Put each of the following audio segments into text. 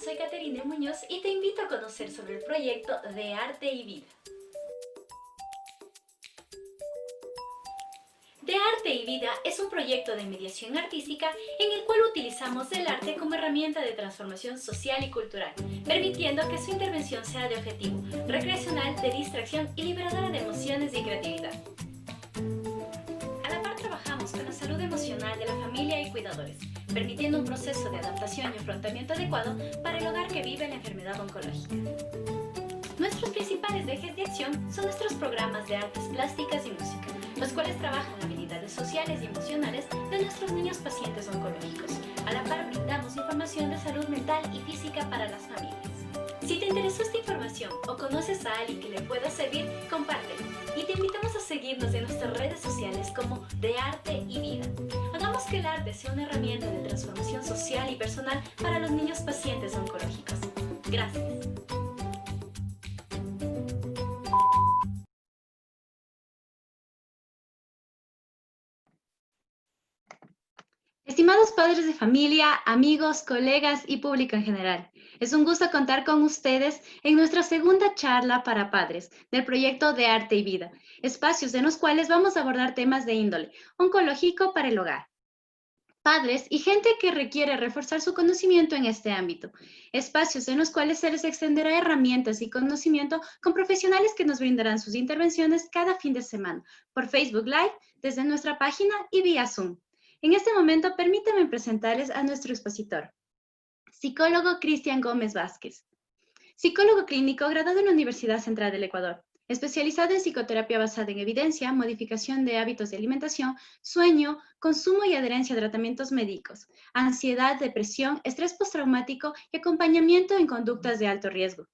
soy Caterina Muñoz y te invito a conocer sobre el proyecto de Arte y Vida. De Arte y Vida es un proyecto de mediación artística en el cual utilizamos el arte como herramienta de transformación social y cultural, permitiendo que su intervención sea de objetivo, recreacional, de distracción y liberadora de emociones y creatividad. A la par trabajamos con la salud emocional de la familia y cuidadores, permitiendo un proceso de adaptación y afrontamiento adecuado para el hogar que vive la enfermedad oncológica. Nuestros principales ejes de acción son nuestros programas de artes plásticas y música, los cuales trabajan habilidades sociales y emocionales de nuestros niños pacientes oncológicos. A la par brindamos información de salud mental y física para las familias. Si te interesó esta información o conoces a alguien que le pueda servir, compártelo. Y te invitamos a seguirnos en nuestras redes sociales como De Arte y Vida. Hagamos que el arte sea una herramienta de transformación social y personal para los niños pacientes oncológicos. Gracias. Estimados padres de familia, amigos, colegas y público en general, es un gusto contar con ustedes en nuestra segunda charla para padres del proyecto de Arte y Vida, espacios en los cuales vamos a abordar temas de índole oncológico para el hogar. Padres y gente que requiere reforzar su conocimiento en este ámbito, espacios en los cuales se les extenderá herramientas y conocimiento con profesionales que nos brindarán sus intervenciones cada fin de semana por Facebook Live, desde nuestra página y vía Zoom. En este momento, permítanme presentarles a nuestro expositor, psicólogo Cristian Gómez Vázquez. Psicólogo clínico graduado en la Universidad Central del Ecuador, especializado en psicoterapia basada en evidencia, modificación de hábitos de alimentación, sueño, consumo y adherencia a tratamientos médicos, ansiedad, depresión, estrés postraumático y acompañamiento en conductas de alto riesgo.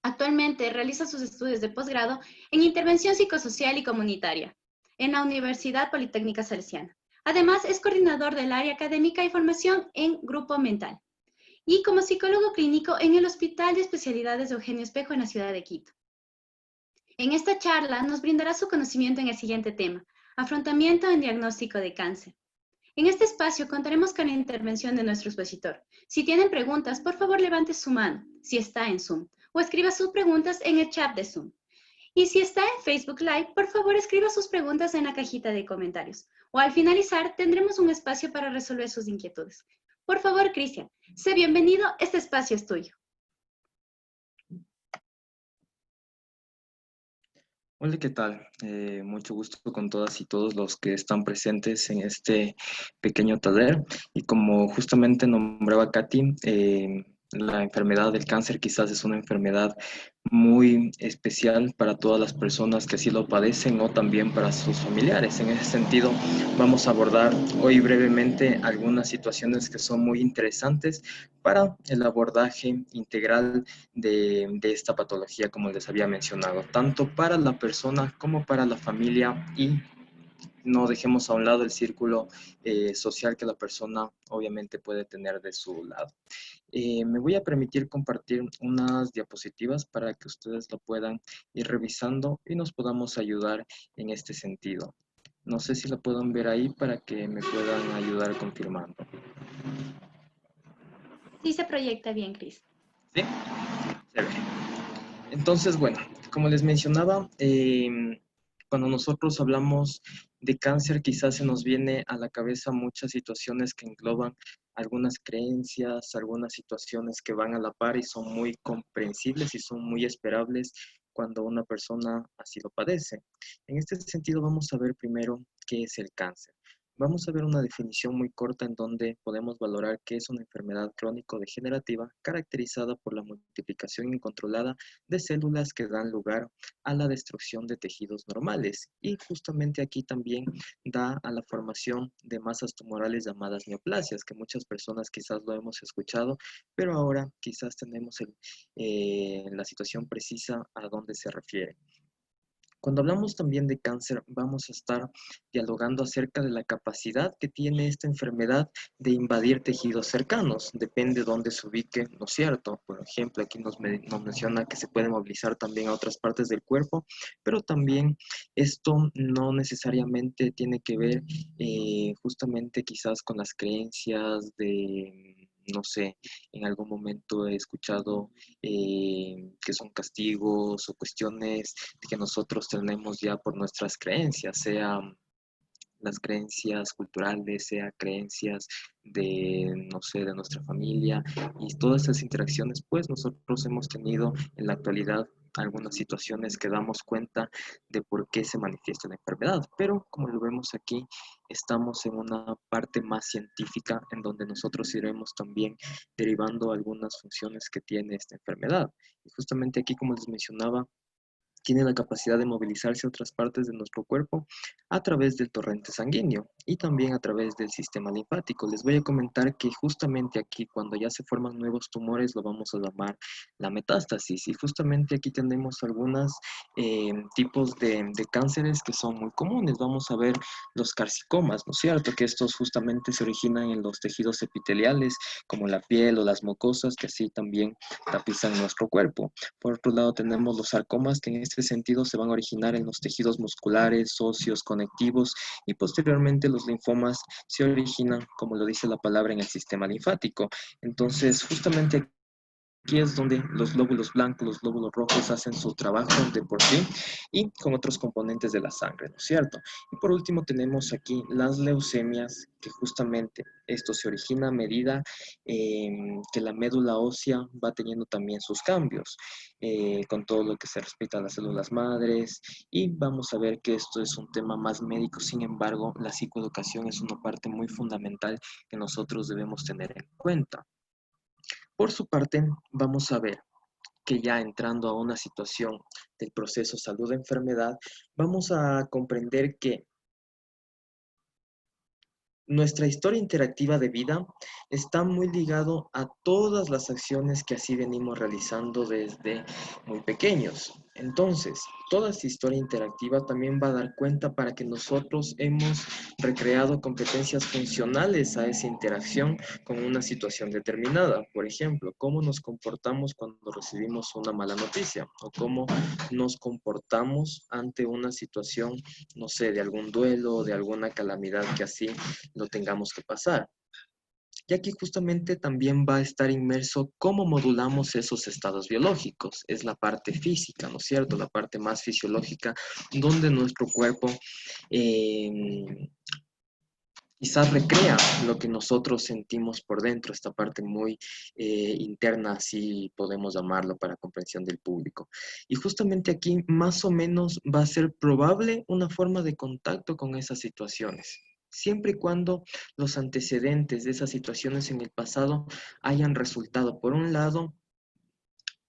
Actualmente realiza sus estudios de posgrado en intervención psicosocial y comunitaria en la Universidad Politécnica Salesiana. Además, es coordinador del área académica y formación en Grupo Mental y como psicólogo clínico en el Hospital de Especialidades de Eugenio Espejo en la ciudad de Quito. En esta charla nos brindará su conocimiento en el siguiente tema: afrontamiento en diagnóstico de cáncer. En este espacio contaremos con la intervención de nuestro expositor. Si tienen preguntas, por favor levante su mano, si está en Zoom, o escriba sus preguntas en el chat de Zoom. Y si está en Facebook Live, por favor escriba sus preguntas en la cajita de comentarios. O al finalizar, tendremos un espacio para resolver sus inquietudes. Por favor, Cristian, sé bienvenido, este espacio es tuyo. Hola, ¿qué tal? Mucho gusto con todas y todos los que están presentes en este pequeño taller. Y como justamente nombraba Katy, la enfermedad del cáncer quizás es una enfermedad muy especial para todas las personas que así lo padecen o también para sus familiares. En ese sentido, vamos a abordar hoy brevemente algunas situaciones que son muy interesantes para el abordaje integral de esta patología, como les había mencionado, tanto para la persona como para la familia, y no dejemos a un lado el círculo social que la persona obviamente puede tener de su lado. Me voy a permitir compartir unas diapositivas para que ustedes lo puedan ir revisando y nos podamos ayudar en este sentido. No sé si la pueden ver ahí para que me puedan ayudar confirmando. Sí se proyecta bien, Cris. ¿Sí? Se ve. Entonces, bueno, como les mencionaba, cuando nosotros hablamos de cáncer, quizás se nos viene a la cabeza muchas situaciones que engloban algunas creencias, algunas situaciones que van a la par y son muy comprensibles y son muy esperables cuando una persona así lo padece. En este sentido, vamos a ver primero qué es el cáncer. Vamos a ver una definición muy corta en donde podemos valorar qué es una enfermedad crónico-degenerativa caracterizada por la multiplicación incontrolada de células que dan lugar a la destrucción de tejidos normales, y justamente aquí también da a la formación de masas tumorales llamadas neoplasias, que muchas personas quizás lo hemos escuchado, pero ahora quizás tenemos la situación precisa a dónde se refiere. Cuando hablamos también de cáncer, vamos a estar dialogando acerca de la capacidad que tiene esta enfermedad de invadir tejidos cercanos. Depende de dónde se ubique, ¿no es cierto? Por ejemplo, aquí nos menciona que se puede movilizar también a otras partes del cuerpo, pero también esto no necesariamente tiene que ver justamente quizás con las creencias no sé, en algún momento he escuchado que son castigos o cuestiones que nosotros tenemos ya por nuestras creencias, sea las creencias culturales, sea creencias de, no sé, de nuestra familia y todas esas interacciones, pues nosotros hemos tenido en la actualidad algunas situaciones que damos cuenta de por qué se manifiesta la enfermedad, pero como lo vemos aquí, estamos en una parte más científica en donde nosotros iremos también derivando algunas funciones que tiene esta enfermedad. Y justamente aquí, como les mencionaba, tiene la capacidad de movilizarse a otras partes de nuestro cuerpo a través del torrente sanguíneo y también a través del sistema linfático. Les voy a comentar que justamente aquí, cuando ya se forman nuevos tumores, lo vamos a llamar la metástasis. Y justamente aquí tenemos algunos tipos de cánceres que son muy comunes. Vamos a ver los carcicomas, ¿no es cierto? Que estos justamente se originan en los tejidos epiteliales, como la piel o las mucosas, que así también tapizan nuestro cuerpo. Por otro lado, tenemos los sarcomas, que en este sentido se van a originar en los tejidos musculares, óseos, conectivos, y posteriormente los linfomas se originan, como lo dice la palabra, en el sistema linfático. Entonces, justamente aquí es donde los glóbulos blancos, los glóbulos rojos hacen su trabajo de por sí y con otros componentes de la sangre, ¿no es cierto? Y por último tenemos aquí las leucemias, que justamente esto se origina a medida que la médula ósea va teniendo también sus cambios, con todo lo que se respecta a las células madres, y vamos a ver que esto es un tema más médico. Sin embargo, la psicoeducación es una parte muy fundamental que nosotros debemos tener en cuenta. Por su parte, vamos a ver que ya entrando a una situación del proceso salud-enfermedad, vamos a comprender que nuestra historia interactiva de vida está muy ligado a todas las acciones que así venimos realizando desde muy pequeños. Entonces, toda esta historia interactiva también va a dar cuenta para que nosotros hemos recreado competencias funcionales a esa interacción con una situación determinada. Por ejemplo, cómo nos comportamos cuando recibimos una mala noticia o cómo nos comportamos ante una situación, no sé, de algún duelo, de alguna calamidad que así lo tengamos que pasar. Y aquí justamente también va a estar inmerso cómo modulamos esos estados biológicos. Es la parte física, ¿no es cierto? La parte más fisiológica, donde nuestro cuerpo quizás recrea lo que nosotros sentimos por dentro, esta parte muy interna, así podemos llamarlo para comprensión del público. Y justamente aquí más o menos va a ser probable una forma de contacto con esas situaciones, siempre y cuando los antecedentes de esas situaciones en el pasado hayan resultado, por un lado,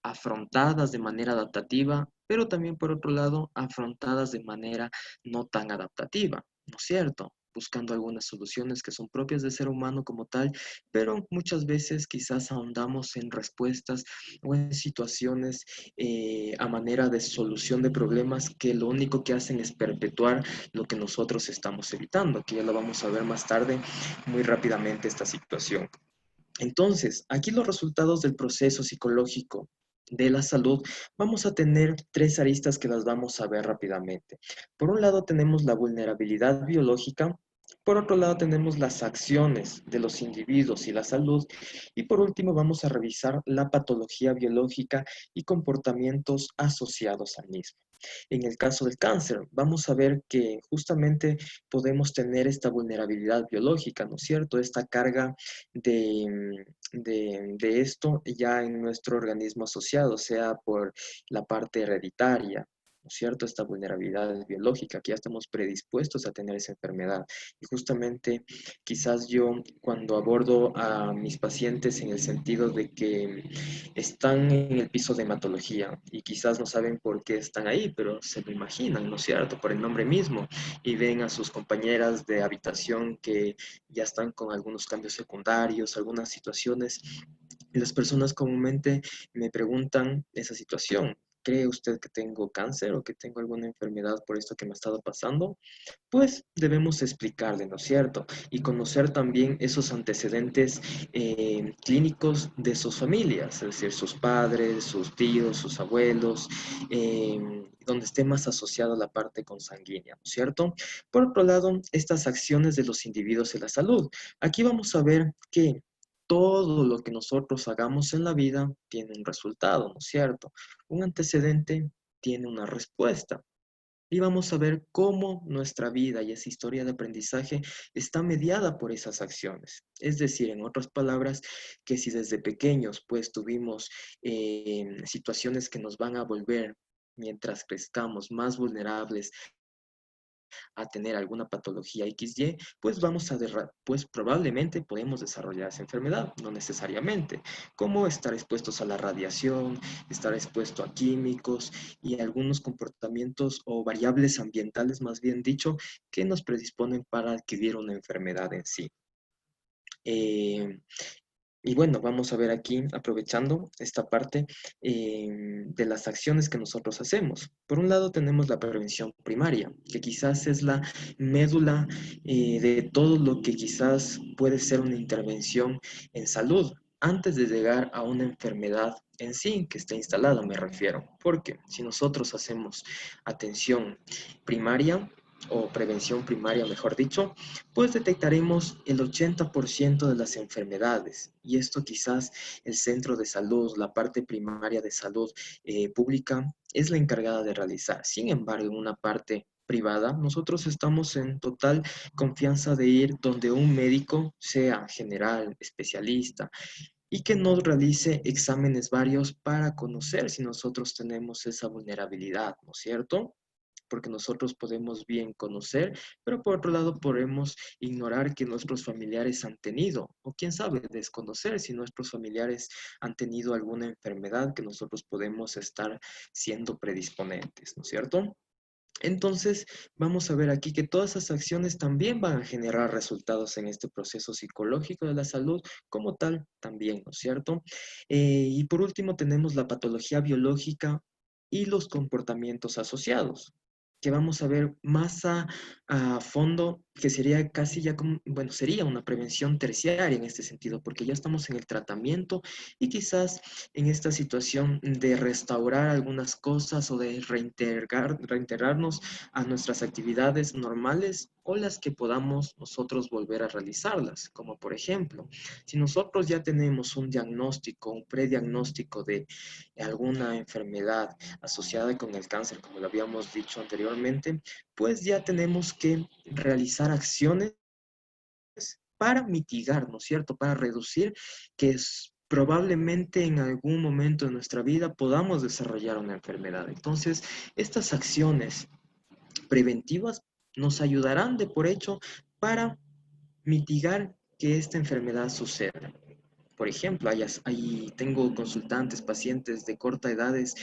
afrontadas de manera adaptativa, pero también por otro lado, afrontadas de manera no tan adaptativa, ¿no es cierto? Buscando algunas soluciones que son propias del ser humano como tal, pero muchas veces quizás ahondamos en respuestas o en situaciones a manera de solución de problemas que lo único que hacen es perpetuar lo que nosotros estamos evitando, que ya lo vamos a ver más tarde muy rápidamente esta situación. Entonces, aquí los resultados del proceso psicológico de la salud, vamos a tener tres aristas que las vamos a ver rápidamente. Por un lado tenemos la vulnerabilidad biológica, por otro lado tenemos las acciones de los individuos y la salud, y por último vamos a revisar la patología biológica y comportamientos asociados al mismo. En el caso del cáncer, vamos a ver que justamente podemos tener esta vulnerabilidad biológica, ¿no es cierto? Esta carga de esto ya en nuestro organismo asociado, sea por la parte hereditaria, ¿no es cierto? Esta vulnerabilidad biológica, que ya estamos predispuestos a tener esa enfermedad. Y justamente quizás yo cuando abordo a mis pacientes en el sentido de que están en el piso de hematología y quizás no saben por qué están ahí, pero se lo imaginan, ¿no es cierto? Por el nombre mismo, y ven a sus compañeras de habitación que ya están con algunos cambios secundarios, algunas situaciones. Y las personas comúnmente me preguntan esa situación. ¿Cree usted que tengo cáncer o que tengo alguna enfermedad por esto que me ha estado pasando? Pues debemos explicarle, ¿no es cierto? Y conocer también esos antecedentes clínicos de sus familias, es decir, sus padres, sus tíos, sus abuelos, donde esté más asociada la parte consanguínea, ¿no es cierto? Por otro lado, estas acciones de los individuos en la salud. Aquí vamos a ver que todo lo que nosotros hagamos en la vida tiene un resultado, ¿no es cierto? Un antecedente tiene una respuesta. Y vamos a ver cómo nuestra vida y esa historia de aprendizaje está mediada por esas acciones. Es decir, en otras palabras, que si desde pequeños pues tuvimos situaciones que nos van a volver mientras crezcamos más vulnerables a tener alguna patología XY, pues pues probablemente podemos desarrollar esa enfermedad, no necesariamente, como estar expuestos a la radiación, estar expuesto a químicos y algunos comportamientos o variables ambientales, más bien dicho, que nos predisponen para adquirir una enfermedad en sí. Eh, y bueno, vamos a ver aquí, aprovechando esta parte de las acciones que nosotros hacemos. Por un lado tenemos la prevención primaria, que quizás es la médula de todo lo que quizás puede ser una intervención en salud, antes de llegar a una enfermedad en sí que está instalada, me refiero. Porque si nosotros hacemos atención primaria, o prevención primaria, mejor dicho, pues detectaremos el 80% de las enfermedades. Y esto quizás el centro de salud, la parte primaria de salud pública, es la encargada de realizar. Sin embargo, en una parte privada, nosotros estamos en total confianza de ir donde un médico, sea general, especialista, y que nos realice exámenes varios para conocer si nosotros tenemos esa vulnerabilidad, ¿no es cierto? Porque nosotros podemos bien conocer, pero por otro lado podemos ignorar que nuestros familiares han tenido, o quién sabe, desconocer si nuestros familiares han tenido alguna enfermedad que nosotros podemos estar siendo predisponentes, ¿no es cierto? Entonces, vamos a ver aquí que todas esas acciones también van a generar resultados en este proceso psicológico de la salud como tal también, ¿no es cierto? Y por último tenemos la patología biológica y los comportamientos asociados, que vamos a ver más a fondo, que sería casi ya como, bueno, sería una prevención terciaria en este sentido, porque ya estamos en el tratamiento y quizás en esta situación de restaurar algunas cosas o de reintegrarnos a nuestras actividades normales o las que podamos nosotros volver a realizarlas, como por ejemplo, si nosotros ya tenemos un diagnóstico, un prediagnóstico de alguna enfermedad asociada con el cáncer, como lo habíamos dicho anteriormente, pues ya tenemos que realizar acciones para mitigar, ¿no es cierto? Para reducir probablemente en algún momento de nuestra vida podamos desarrollar una enfermedad. Entonces, estas acciones preventivas nos ayudarán de por hecho para mitigar que esta enfermedad suceda. Por ejemplo, tengo consultantes, pacientes de corta edades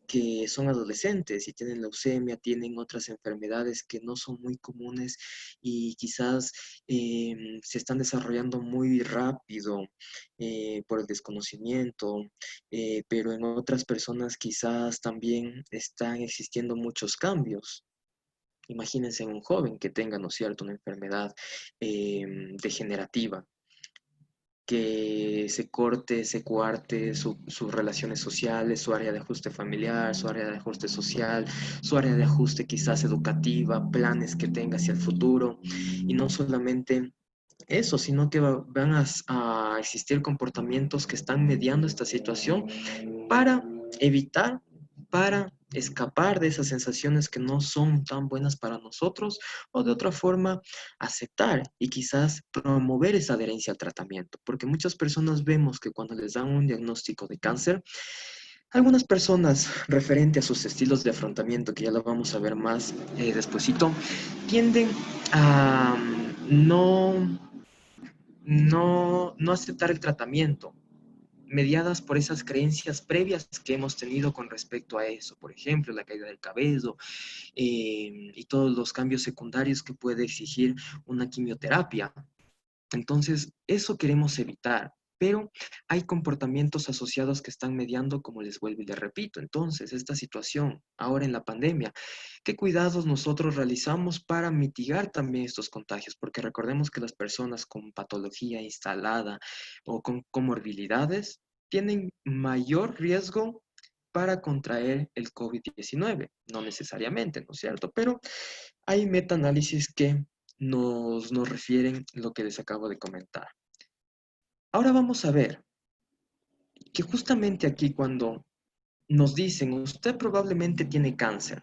que son adolescentes y tienen leucemia, tienen otras enfermedades que no son muy comunes y quizás se están desarrollando muy rápido por el desconocimiento, pero en otras personas quizás también están existiendo muchos cambios. Imagínense un joven que tenga, ¿no es cierto?, una enfermedad degenerativa, que se corte, se cuarte sus relaciones sociales, su área de ajuste familiar, su área de ajuste social, su área de ajuste quizás educativa, planes que tenga hacia el futuro. Y no solamente eso, sino que van a existir comportamientos que están mediando esta situación para evitar, para escapar de esas sensaciones que no son tan buenas para nosotros o de otra forma aceptar y quizás promover esa adherencia al tratamiento, porque muchas personas vemos que cuando les dan un diagnóstico de cáncer, algunas personas referente a sus estilos de afrontamiento, que ya lo vamos a ver más despuesito, tienden a no aceptar el tratamiento, mediadas por esas creencias previas que hemos tenido con respecto a eso. Por ejemplo, la caída del cabello y todos los cambios secundarios que puede exigir una quimioterapia. Entonces, eso queremos evitar. Pero hay comportamientos asociados que están mediando, como les vuelvo y les repito. Entonces, esta situación, ahora en la pandemia, ¿qué cuidados nosotros realizamos para mitigar también estos contagios? Porque recordemos que las personas con patología instalada o con comorbilidades tienen mayor riesgo para contraer el COVID-19. No necesariamente, ¿no es cierto? Pero hay metaanálisis que nos refieren lo que les acabo de comentar. Ahora vamos a ver que justamente aquí cuando nos dicen, usted probablemente tiene cáncer,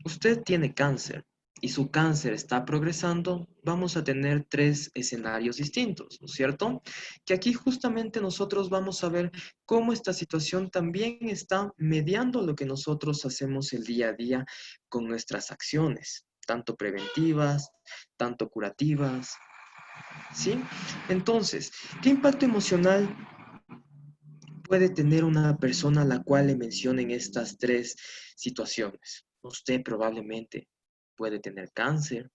usted tiene cáncer y su cáncer está progresando, vamos a tener tres escenarios distintos, ¿no es cierto? Que aquí justamente nosotros vamos a ver cómo esta situación también está mediando lo que nosotros hacemos el día a día con nuestras acciones, tanto preventivas, tanto curativas, ¿sí? Entonces, ¿qué impacto emocional puede tener una persona a la cual le mencionen estas tres situaciones? Usted probablemente puede tener cáncer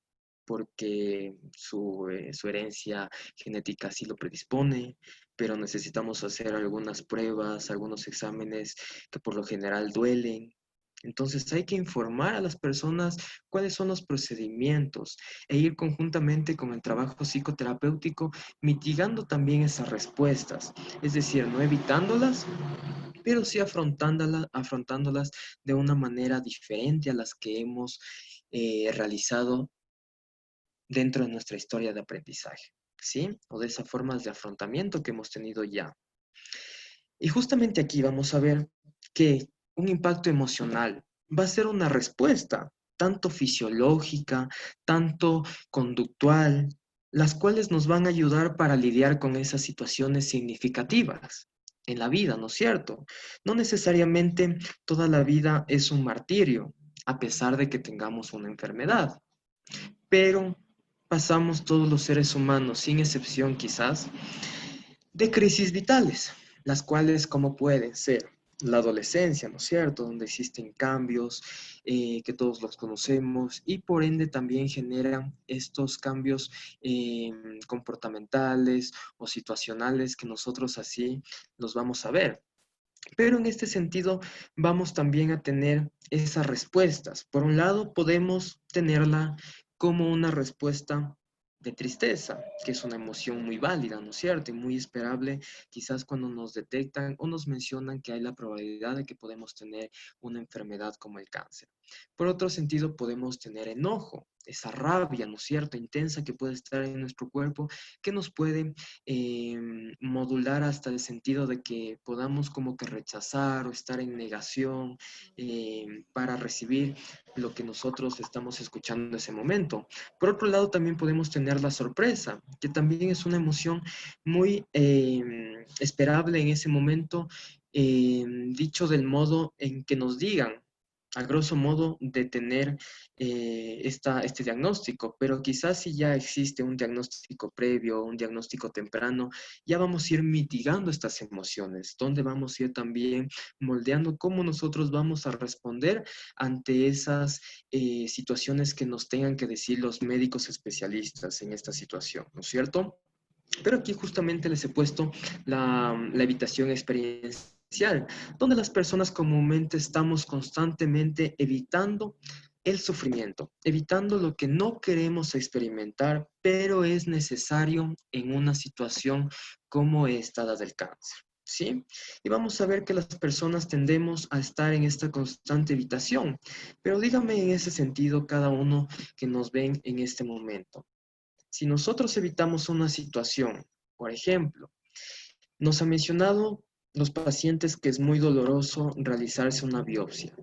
porque su herencia genética así lo predispone, pero necesitamos hacer algunas pruebas, algunos exámenes que por lo general duelen. Entonces hay que informar a las personas cuáles son los procedimientos e ir conjuntamente con el trabajo psicoterapéutico mitigando también esas respuestas, es decir, no evitándolas, pero sí afrontándolas de una manera diferente a las que hemos realizado dentro de nuestra historia de aprendizaje, ¿sí? O de esas formas de afrontamiento que hemos tenido ya. Y justamente aquí vamos a ver que un impacto emocional va a ser una respuesta, tanto fisiológica, tanto conductual, las cuales nos van a ayudar para lidiar con esas situaciones significativas en la vida, ¿no es cierto? No necesariamente toda la vida es un martirio, a pesar de que tengamos una enfermedad, pero pasamos todos los seres humanos, sin excepción quizás, de crisis vitales, las cuales como pueden ser la adolescencia, ¿no es cierto?, donde existen cambios que todos los conocemos y por ende también generan estos cambios comportamentales o situacionales que nosotros así los vamos a ver. Pero en este sentido vamos también a tener esas respuestas. Por un lado, podemos tenerla como una respuesta de tristeza, que es una emoción muy válida, ¿no es cierto? Y muy esperable, quizás cuando nos detectan o nos mencionan que hay la probabilidad de que podemos tener una enfermedad como el cáncer. Por otro sentido, podemos tener enojo, esa rabia, ¿no es cierto?, intensa que puede estar en nuestro cuerpo, que nos puede modular hasta el sentido de que podamos como que rechazar o estar en negación para recibir lo que nosotros estamos escuchando en ese momento. Por otro lado, también podemos tener la sorpresa, que también es una emoción muy esperable en ese momento, dicho del modo en que nos digan, a grosso modo, de tener este diagnóstico, pero quizás si ya existe un diagnóstico previo, un diagnóstico temprano, ya vamos a ir mitigando estas emociones, donde vamos a ir también moldeando cómo nosotros vamos a responder ante esas situaciones que nos tengan que decir los médicos especialistas en esta situación, ¿no es cierto? Pero aquí justamente les he puesto la evitación experiencial, donde las personas comúnmente estamos constantemente evitando el sufrimiento, evitando lo que no queremos experimentar, pero es necesario en una situación como esta, la del cáncer. ¿Sí? Y vamos a ver que las personas tendemos a estar en esta constante evitación, pero dígame en ese sentido cada uno que nos ven en este momento. Si nosotros evitamos una situación, por ejemplo, nos han mencionado los pacientes que es muy doloroso realizarse una biopsia.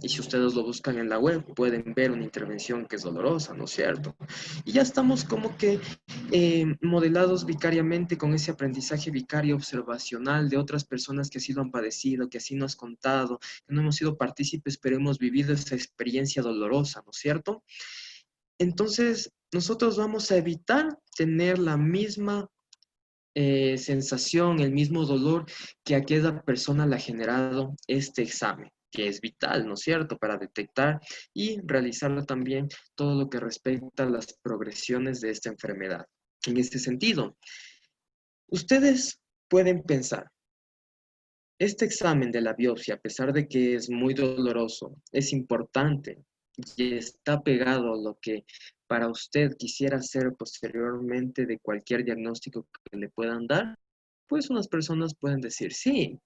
Y si ustedes lo buscan en la web, pueden ver una intervención que es dolorosa, ¿no es cierto? Y ya estamos como que modelados vicariamente con ese aprendizaje vicario observacional de otras personas que así lo han padecido, que así nos han contado, que no hemos sido partícipes, pero hemos vivido esa experiencia dolorosa, ¿no es cierto? Entonces, nosotros vamos a evitar tener la misma sensación, el mismo dolor que aquella persona le ha generado este examen, que es vital, ¿no es cierto?, para detectar y realizarlo también todo lo que respecta a las progresiones de esta enfermedad. En este sentido, ustedes pueden pensar, este examen de la biopsia, a pesar de que es muy doloroso, es importante y está pegado a lo que para usted quisiera hacer posteriormente de cualquier diagnóstico que le puedan dar, pues unas personas pueden decir, sí,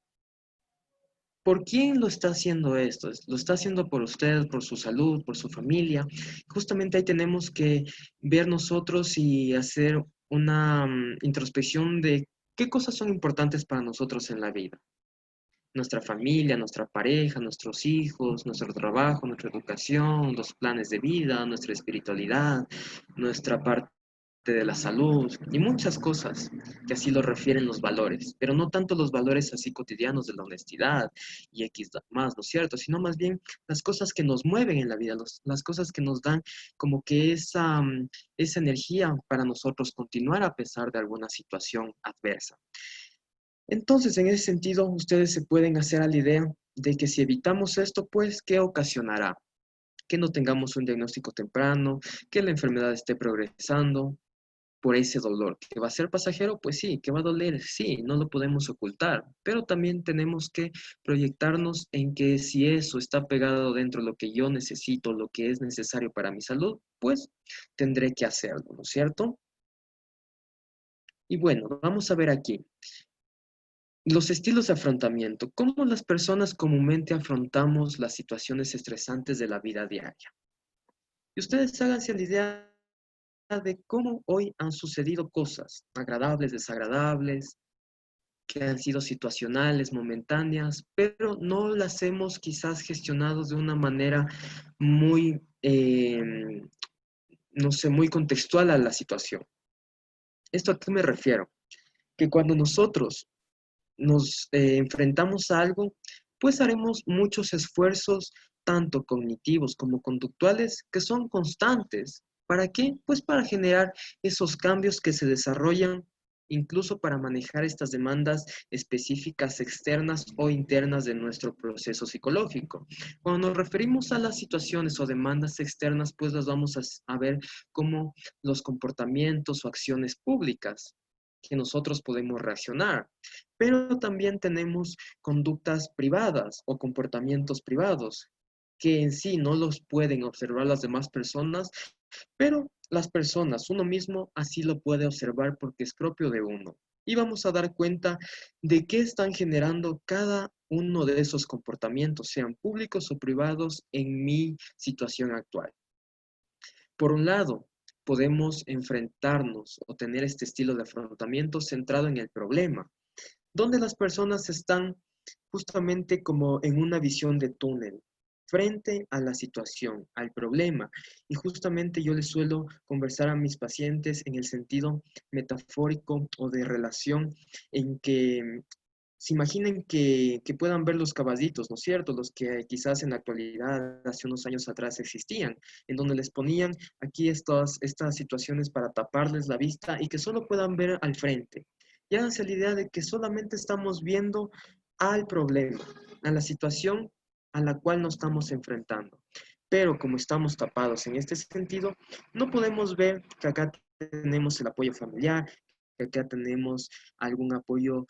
¿por quién lo está haciendo esto? Lo está haciendo por usted, por su salud, por su familia. Justamente ahí tenemos que ver nosotros y hacer una introspección de ¿Qué cosas son importantes para nosotros en la vida? Nuestra familia, nuestra pareja, nuestros hijos, nuestro trabajo, nuestra educación, los planes de vida, nuestra espiritualidad, nuestra parte de la salud y muchas cosas que así lo refieren los valores, pero no tanto los valores así cotidianos de la honestidad y X más, ¿no es cierto? Sino más bien las cosas que nos mueven en la vida, las cosas que nos dan como que esa energía para nosotros continuar a pesar de alguna situación adversa. Entonces, en ese sentido, ustedes se pueden hacer a la idea de que si evitamos esto, pues, ¿qué ocasionará? Que no tengamos un diagnóstico temprano, que la enfermedad esté progresando por ese dolor. ¿Que va a ser pasajero? Pues sí. ¿Que va a doler? Sí, no lo podemos ocultar. Pero también tenemos que proyectarnos en que si eso está pegado dentro de lo que yo necesito, lo que es necesario para mi salud, pues tendré que hacerlo, ¿no es cierto? Y bueno, vamos a ver aquí. Los estilos de afrontamiento. ¿Cómo las personas comúnmente afrontamos las situaciones estresantes de la vida diaria? Y ustedes háganse la idea de cómo hoy han sucedido cosas agradables, desagradables, que han sido situacionales, momentáneas, pero no las hemos quizás gestionado de una manera muy, no sé, muy contextual a la situación. ¿Esto a qué me refiero? Que cuando nosotros nos enfrentamos a algo, pues haremos muchos esfuerzos, tanto cognitivos como conductuales, que son constantes. ¿Para qué? Pues para generar esos cambios que se desarrollan, incluso para manejar estas demandas específicas externas o internas de nuestro proceso psicológico. Cuando nos referimos a las situaciones o demandas externas, pues las vamos a ver como los comportamientos o acciones públicas que nosotros podemos reaccionar. Pero también tenemos conductas privadas o comportamientos privados que en sí no los pueden observar las demás personas, pero las personas, uno mismo, así lo puede observar porque es propio de uno. Y vamos a dar cuenta de qué están generando cada uno de esos comportamientos, sean públicos o privados, en mi situación actual. Por un lado, podemos enfrentarnos o tener este estilo de afrontamiento centrado en el problema, donde las personas están justamente como en una visión de túnel, frente a la situación, al problema. Y justamente yo les suelo conversar a mis pacientes en el sentido metafórico o de relación en que se imaginen que puedan ver los caballitos, ¿no es cierto? Los que quizás en la actualidad, hace unos años atrás existían, en donde les ponían aquí estas situaciones para taparles la vista y que solo puedan ver al frente. Y háganse la idea de que solamente estamos viendo al problema, a la situación a la cual nos estamos enfrentando. Pero como estamos tapados en este sentido, no podemos ver que acá tenemos el apoyo familiar, que acá tenemos algún apoyo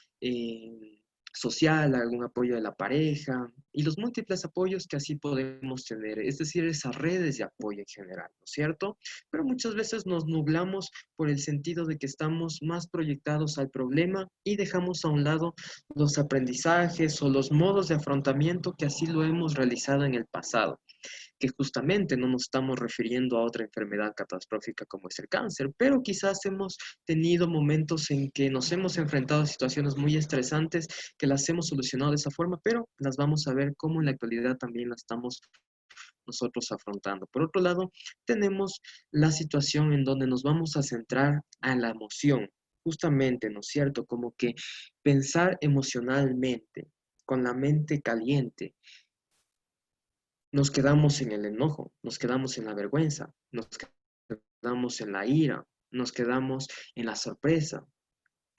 social, algún apoyo de la pareja y los múltiples apoyos que así podemos tener, es decir, esas redes de apoyo en general, ¿no es cierto? Pero muchas veces nos nublamos por el sentido de que estamos más proyectados al problema y dejamos a un lado los aprendizajes o los modos de afrontamiento que así lo hemos realizado en el pasado, que justamente no nos estamos refiriendo a otra enfermedad catastrófica como es el cáncer, pero quizás hemos tenido momentos en que nos hemos enfrentado a situaciones muy estresantes que las hemos solucionado de esa forma, pero las vamos a ver cómo en la actualidad también las estamos nosotros afrontando. Por otro lado, tenemos la situación en donde nos vamos a centrar a la emoción, justamente, ¿no es cierto? Como que pensar emocionalmente, con la mente caliente, nos quedamos en el enojo, nos quedamos en la vergüenza, nos quedamos en la ira, nos quedamos en la sorpresa,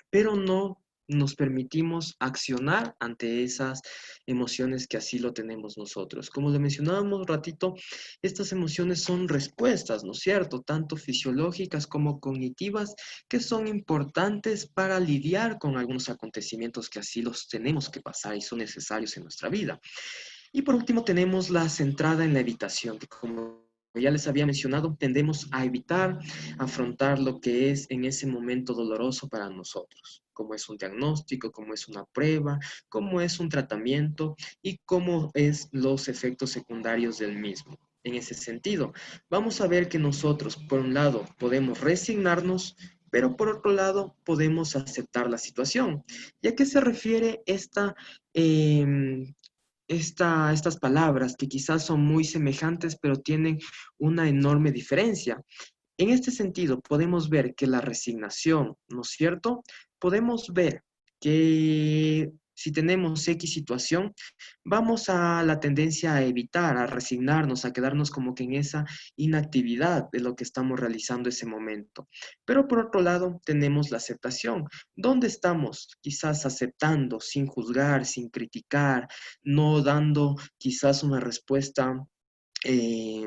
pero no nos permitimos accionar ante esas emociones que así lo tenemos nosotros. Como le mencionábamos un ratito, estas emociones son respuestas, ¿no es cierto? Tanto fisiológicas como cognitivas, que son importantes para lidiar con algunos acontecimientos que así los tenemos que pasar y son necesarios en nuestra vida. Y por último tenemos la centrada en la evitación, que como ya les había mencionado, tendemos a evitar afrontar lo que es en ese momento doloroso para nosotros, como es un diagnóstico, como es una prueba, como es un tratamiento y cómo es los efectos secundarios del mismo. En ese sentido, vamos a ver que nosotros, por un lado, podemos resignarnos pero por otro lado podemos aceptar la situación. ¿Y a qué se refiere em, estas palabras que quizás son muy semejantes, pero tienen una enorme diferencia? En este sentido, podemos ver que la resignación, ¿no es cierto? Podemos ver que si tenemos X situación, vamos a la tendencia a evitar, a resignarnos, a quedarnos como que en esa inactividad de lo que estamos realizando ese momento. Pero por otro lado, tenemos la aceptación, donde estamos quizás aceptando sin juzgar, sin criticar, no dando quizás una respuesta eh,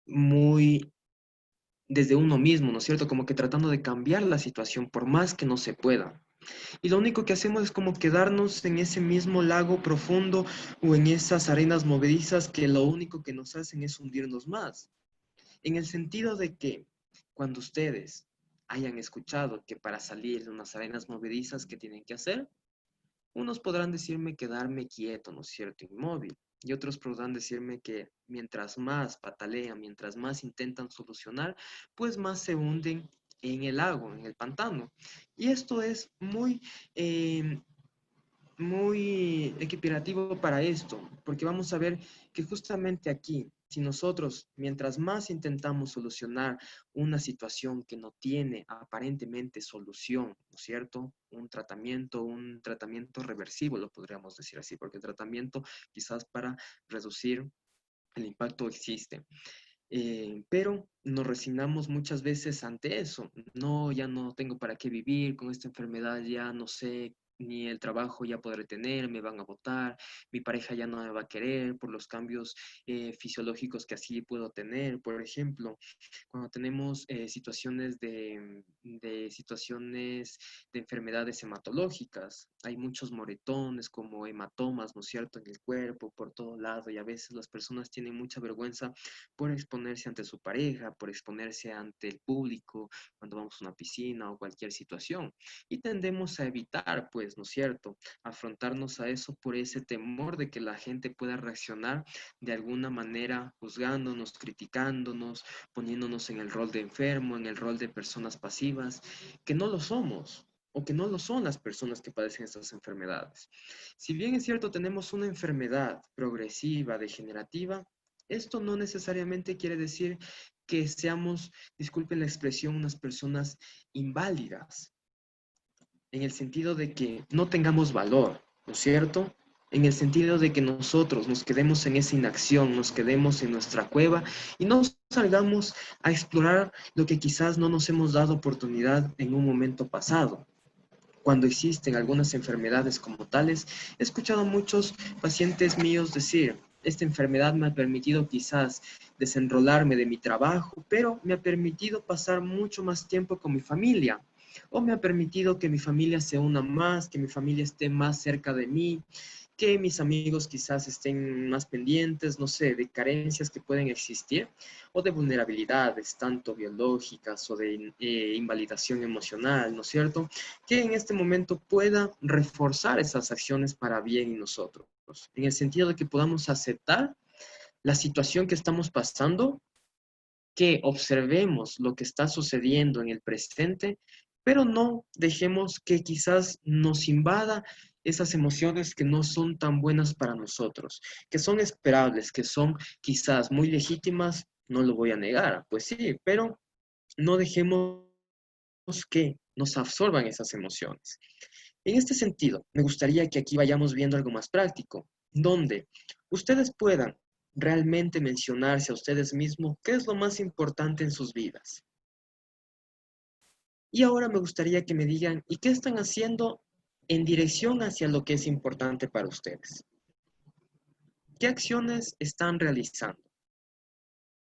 muy desde uno mismo, ¿no es cierto? Como que tratando de cambiar la situación por más que no se pueda. Y lo único que hacemos es como quedarnos en ese mismo lago profundo o en esas arenas movedizas que lo único que nos hacen es hundirnos más. En el sentido de que cuando ustedes hayan escuchado que para salir de unas arenas movedizas, ¿qué tienen que hacer? Unos podrán decirme quedarme quieto, ¿no es cierto? Inmóvil. Y otros podrán decirme que mientras más patalean, mientras más intentan solucionar, pues más se hunden en el lago, en el pantano. Y esto es eh, muy equiparativo para esto, porque vamos a ver que justamente aquí, si nosotros, mientras más intentamos solucionar una situación que no tiene aparentemente solución, ¿no es cierto? Un tratamiento reversivo, lo podríamos decir así, porque el tratamiento quizás para reducir el impacto existe. Pero nos resignamos muchas veces ante eso. No, ya no tengo para qué vivir con esta enfermedad, ya no sé ni el trabajo ya podré tener, me van a botar, mi pareja ya no me va a querer por los cambios fisiológicos que así puedo tener. Por ejemplo, cuando tenemos situaciones de enfermedades hematológicas, hay muchos moretones como hematomas, ¿no es cierto?, en el cuerpo, por todo lado, y a veces las personas tienen mucha vergüenza por exponerse ante su pareja, por exponerse ante el público, cuando vamos a una piscina o cualquier situación. Y tendemos a evitar, pues, ¿no es cierto?, afrontarnos a eso por ese temor de que la gente pueda reaccionar de alguna manera juzgándonos, criticándonos, poniéndonos en el rol de enfermo, en el rol de personas pasivas, que no lo somos o que no lo son las personas que padecen estas enfermedades. Si bien es cierto, tenemos una enfermedad progresiva, degenerativa, esto no necesariamente quiere decir que seamos, disculpen la expresión, unas personas inválidas, en el sentido de que no tengamos valor, ¿no es cierto? En el sentido de que nosotros nos quedemos en esa inacción, nos quedemos en nuestra cueva y no salgamos a explorar lo que quizás no nos hemos dado oportunidad en un momento pasado. Cuando existen algunas enfermedades como tales, he escuchado a muchos pacientes míos decir, esta enfermedad me ha permitido quizás desenrolarme de mi trabajo, pero me ha permitido pasar mucho más tiempo con mi familia, o me ha permitido que mi familia se una más, que mi familia esté más cerca de mí, que mis amigos quizás estén más pendientes, no sé, de carencias que pueden existir o de vulnerabilidades, tanto biológicas o de invalidación emocional, ¿no es cierto? Que en este momento pueda reforzar esas acciones para bien en nosotros, en el sentido de que podamos aceptar la situación que estamos pasando, que observemos lo que está sucediendo en el presente, pero no dejemos que quizás nos invada esas emociones que no son tan buenas para nosotros, que son esperables, que son quizás muy legítimas, no lo voy a negar, pues sí, pero no dejemos que nos absorban esas emociones. En este sentido, me gustaría que aquí vayamos viendo algo más práctico, donde ustedes puedan realmente mencionarse a ustedes mismos qué es lo más importante en sus vidas. Y ahora me gustaría que me digan, ¿y qué están haciendo en dirección hacia lo que es importante para ustedes? ¿Qué acciones están realizando?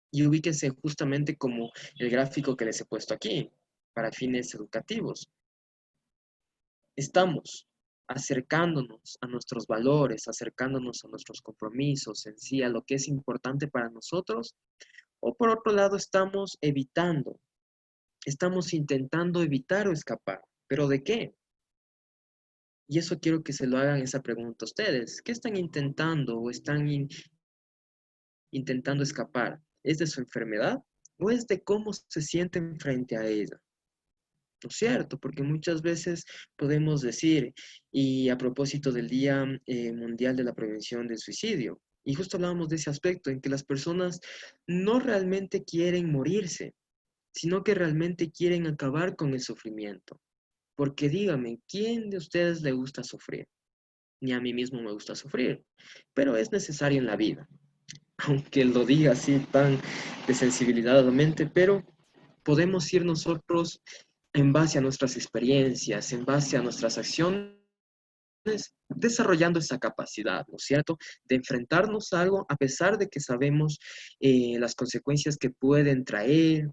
Y ubíquense justamente como el gráfico que les he puesto aquí, para fines educativos. Estamos acercándonos a nuestros valores, acercándonos a nuestros compromisos, en sí, a lo que es importante para nosotros, o por otro lado estamos evitando, estamos intentando evitar o escapar. ¿Pero de qué? Y eso quiero que se lo hagan esa pregunta a ustedes. ¿Qué están intentando o están intentando escapar? ¿Es de su enfermedad o es de cómo se sienten frente a ella? ¿no es cierto? Porque muchas veces podemos decir, y a propósito del Día Mundial de la Prevención del Suicidio, y justo hablábamos de ese aspecto, en que las personas no realmente quieren morirse, sino que realmente quieren acabar con el sufrimiento. Porque dígame, ¿quién de ustedes le gusta sufrir? Ni a mí mismo me gusta sufrir, pero es necesario en la vida. Aunque lo diga así tan desensibilizadamente, pero podemos ir nosotros en base a nuestras experiencias, en base a nuestras acciones, desarrollando esa capacidad, ¿no es cierto?, de enfrentarnos a algo a pesar de que sabemos las consecuencias que pueden traer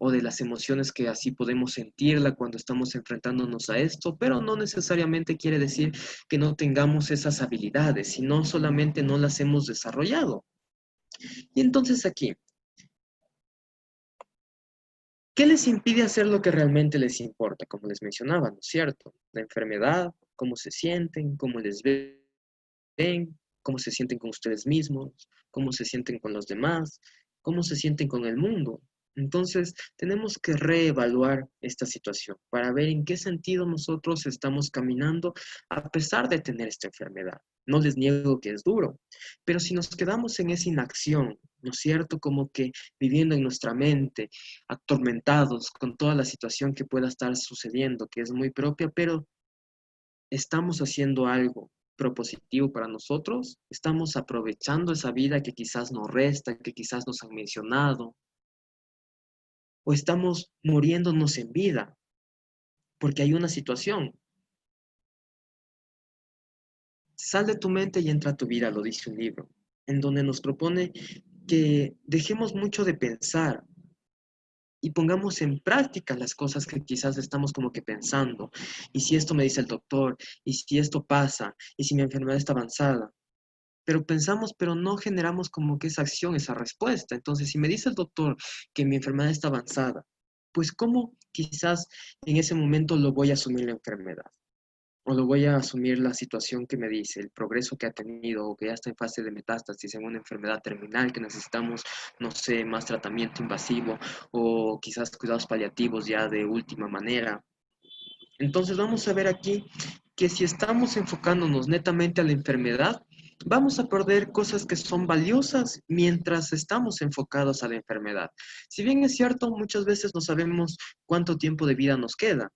o de las emociones que así podemos sentirla cuando estamos enfrentándonos a esto, pero no necesariamente quiere decir que no tengamos esas habilidades, sino solamente no las hemos desarrollado. Y entonces aquí, ¿qué les impide hacer lo que realmente les importa? Como les mencionaba, ¿no es cierto? La enfermedad, cómo se sienten, cómo les ven, cómo se sienten con ustedes mismos, cómo se sienten con los demás, cómo se sienten con el mundo. Entonces, tenemos que reevaluar esta situación para ver en qué sentido nosotros estamos caminando a pesar de tener esta enfermedad. No les niego que es duro, pero si nos quedamos en esa inacción, ¿no es cierto? Como que viviendo en nuestra mente, atormentados con toda la situación que pueda estar sucediendo, que es muy propia, pero estamos haciendo algo propositivo para nosotros, estamos aprovechando esa vida que quizás nos resta, que quizás nos han mencionado, o estamos muriéndonos en vida, porque hay una situación. Sal de tu mente y entra a tu vida, lo dice un libro, en donde nos propone que dejemos mucho de pensar y pongamos en práctica las cosas que quizás estamos como que pensando. Y si esto me dice el doctor, y si esto pasa, y si mi enfermedad está avanzada. Pero pensamos, pero no generamos como que esa acción, esa respuesta. Entonces, si me dice el doctor que mi enfermedad está avanzada, pues ¿cómo quizás en ese momento lo voy a asumir la enfermedad? O lo voy a asumir la situación que me dice, el progreso que ha tenido, o que ya está en fase de metástasis en una enfermedad terminal, que necesitamos, no sé, más tratamiento invasivo, o quizás cuidados paliativos ya de última manera. Entonces vamos a ver aquí que si estamos enfocándonos netamente a la enfermedad, vamos a perder cosas que son valiosas mientras estamos enfocados a la enfermedad. Si bien es cierto, muchas veces no sabemos cuánto tiempo de vida nos queda.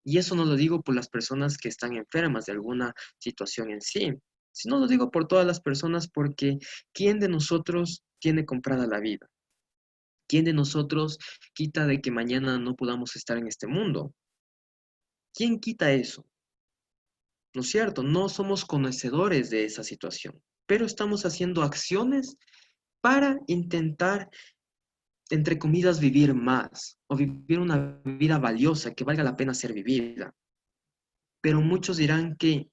Y eso no lo digo por las personas que están enfermas de alguna situación en sí, sino lo digo por todas las personas porque ¿quién de nosotros tiene comprada la vida? ¿Quién de nosotros quita de que mañana no podamos estar en este mundo? ¿Quién quita eso? ¿No es cierto? No somos conocedores de esa situación, pero estamos haciendo acciones para intentar, entre comillas, vivir más o vivir una vida valiosa que valga la pena ser vivida. Pero muchos dirán que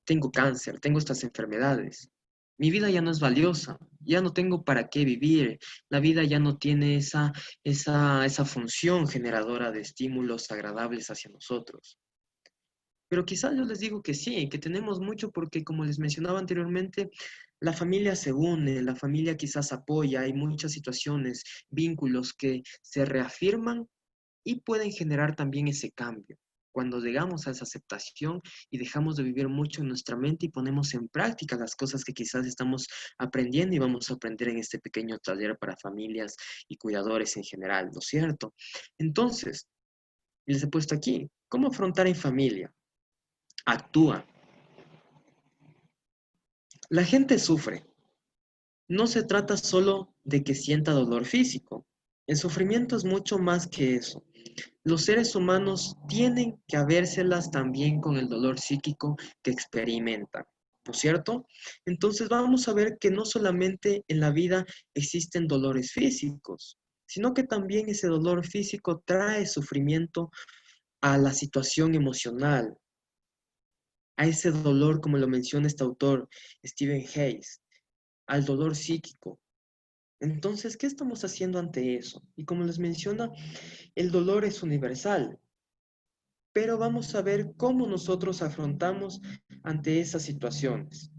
tengo cáncer, tengo estas enfermedades. Mi vida ya no es valiosa, ya no tengo para qué vivir. La vida ya no tiene esa función generadora de estímulos agradables hacia nosotros. Pero quizás yo les digo que sí, que tenemos mucho porque, como les mencionaba anteriormente, la familia se une, la familia quizás apoya, hay muchas situaciones, vínculos que se reafirman y pueden generar también ese cambio. Cuando llegamos a esa aceptación y dejamos de vivir mucho en nuestra mente y ponemos en práctica las cosas que quizás estamos aprendiendo y vamos a aprender en este pequeño taller para familias y cuidadores en general, ¿no es cierto? Entonces, les he puesto aquí, ¿cómo afrontar en familia? Actúa. La gente sufre. No se trata solo de que sienta dolor físico. El sufrimiento es mucho más que eso. Los seres humanos tienen que habérselas también con el dolor psíquico que experimentan, ¿no es cierto? Entonces vamos a ver que no solamente en la vida existen dolores físicos, sino que también ese dolor físico trae sufrimiento a la situación emocional, a ese dolor, como lo menciona este autor, Stephen Hayes, al dolor psíquico. Entonces, ¿qué estamos haciendo ante eso? Y como les menciona, el dolor es universal, pero vamos a ver cómo nosotros afrontamos ante esas situaciones.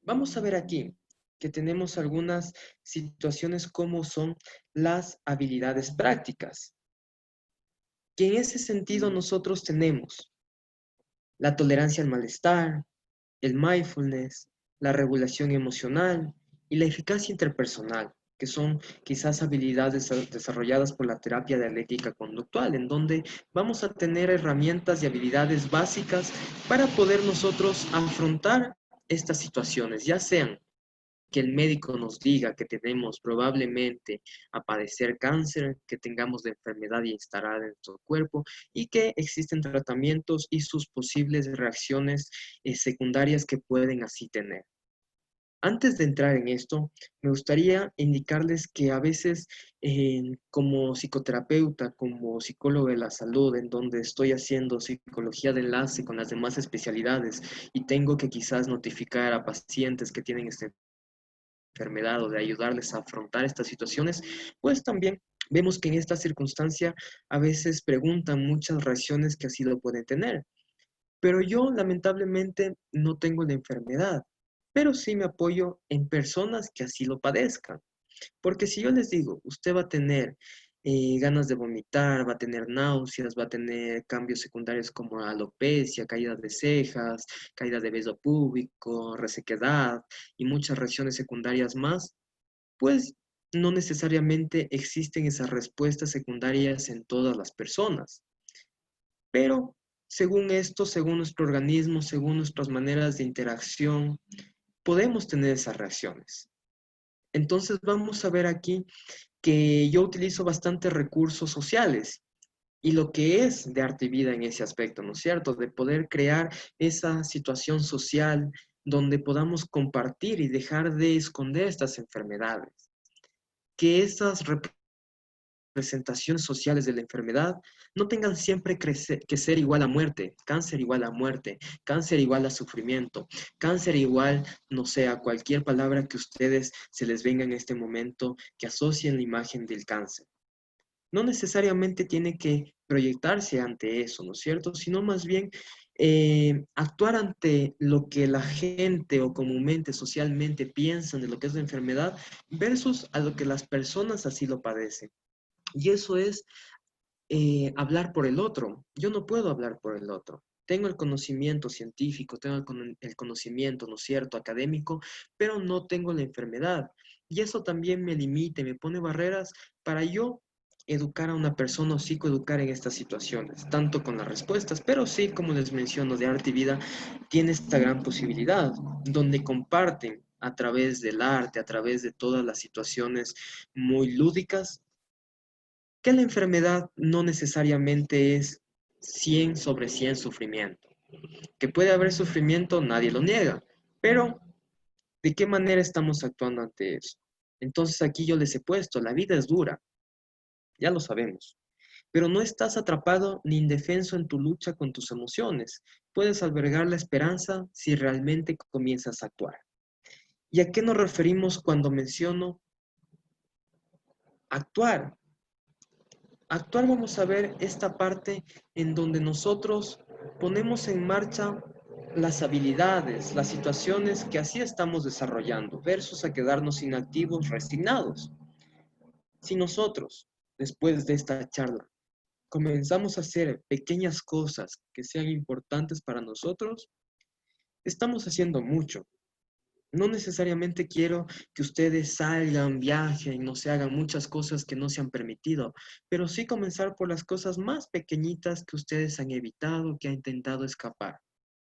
Vamos a ver aquí que tenemos algunas situaciones como son las habilidades prácticas. que en ese sentido nosotros tenemos la tolerancia al malestar, el mindfulness, la regulación emocional y la eficacia interpersonal, que son quizás habilidades desarrolladas por la terapia dialéctica conductual, en donde vamos a tener herramientas y habilidades básicas para poder nosotros afrontar estas situaciones, ya sean que el médico nos diga que tenemos probablemente a padecer cáncer, que tengamos la enfermedad instalada en nuestro cuerpo y que existen tratamientos y sus posibles reacciones secundarias que pueden así tener. Antes de entrar en esto, me gustaría indicarles que a veces como psicoterapeuta, como psicólogo de la salud, en donde estoy haciendo psicología de enlace con las demás especialidades y tengo que quizás notificar a pacientes que tienen este enfermedad o de ayudarles a afrontar estas situaciones, pues también vemos que en esta circunstancia a veces preguntan muchas reacciones que así lo pueden tener. Pero yo lamentablemente no tengo la enfermedad, pero sí me apoyo en personas que así lo padezcan. Porque si yo les digo, usted va a tener ganas de vomitar, va a tener náuseas, va a tener cambios secundarios como alopecia, caída de cejas, caída de vello púbico, resequedad y muchas reacciones secundarias más, pues no necesariamente existen esas respuestas secundarias en todas las personas. Pero según esto, según nuestro organismo, según nuestras maneras de interacción, podemos tener esas reacciones. Entonces vamos a ver aquí que yo utilizo bastantes recursos sociales y lo que es de arte y vida en ese aspecto, ¿no es cierto? De poder crear esa situación social donde podamos compartir y dejar de esconder estas enfermedades. Que esas representaciones sociales de la enfermedad no tengan siempre que ser igual a muerte, cáncer igual a muerte, cáncer igual a sufrimiento, cáncer igual, no sé, a cualquier palabra que ustedes se les venga en este momento que asocien la imagen del cáncer. No necesariamente tiene que proyectarse ante eso, ¿no es cierto? Sino más bien actuar ante lo que la gente o comúnmente, socialmente piensan de lo que es la enfermedad versus a lo que las personas así lo padecen. Y eso es hablar por el otro. Yo no puedo hablar por el otro. Tengo el conocimiento científico, tengo el conocimiento, ¿no es cierto?, académico, pero no tengo la enfermedad. Y eso también me limita, me pone barreras para yo educar a una persona o psicoeducar en estas situaciones, tanto con las respuestas, pero sí, como les menciono, de arte y vida, tiene esta gran posibilidad, donde comparten a través del arte, a través de todas las situaciones muy lúdicas, que la enfermedad no necesariamente es 100 sobre 100 sufrimiento. Que puede haber sufrimiento, nadie lo niega, pero ¿de qué manera estamos actuando ante eso? Entonces aquí yo les he puesto, la vida es dura, ya lo sabemos, pero no estás atrapado ni indefenso en tu lucha con tus emociones. Puedes albergar la esperanza si realmente comienzas a actuar. ¿Y a qué nos referimos cuando menciono actuar? Actuar, vamos a ver esta parte en donde nosotros ponemos en marcha las habilidades, las situaciones que así estamos desarrollando, versus a quedarnos inactivos, resignados. Si nosotros, después de esta charla, comenzamos a hacer pequeñas cosas que sean importantes para nosotros, estamos haciendo mucho. No necesariamente quiero que ustedes salgan, viajen, no se hagan muchas cosas que no se han permitido, pero sí comenzar por las cosas más pequeñitas que ustedes han evitado, que han intentado escapar.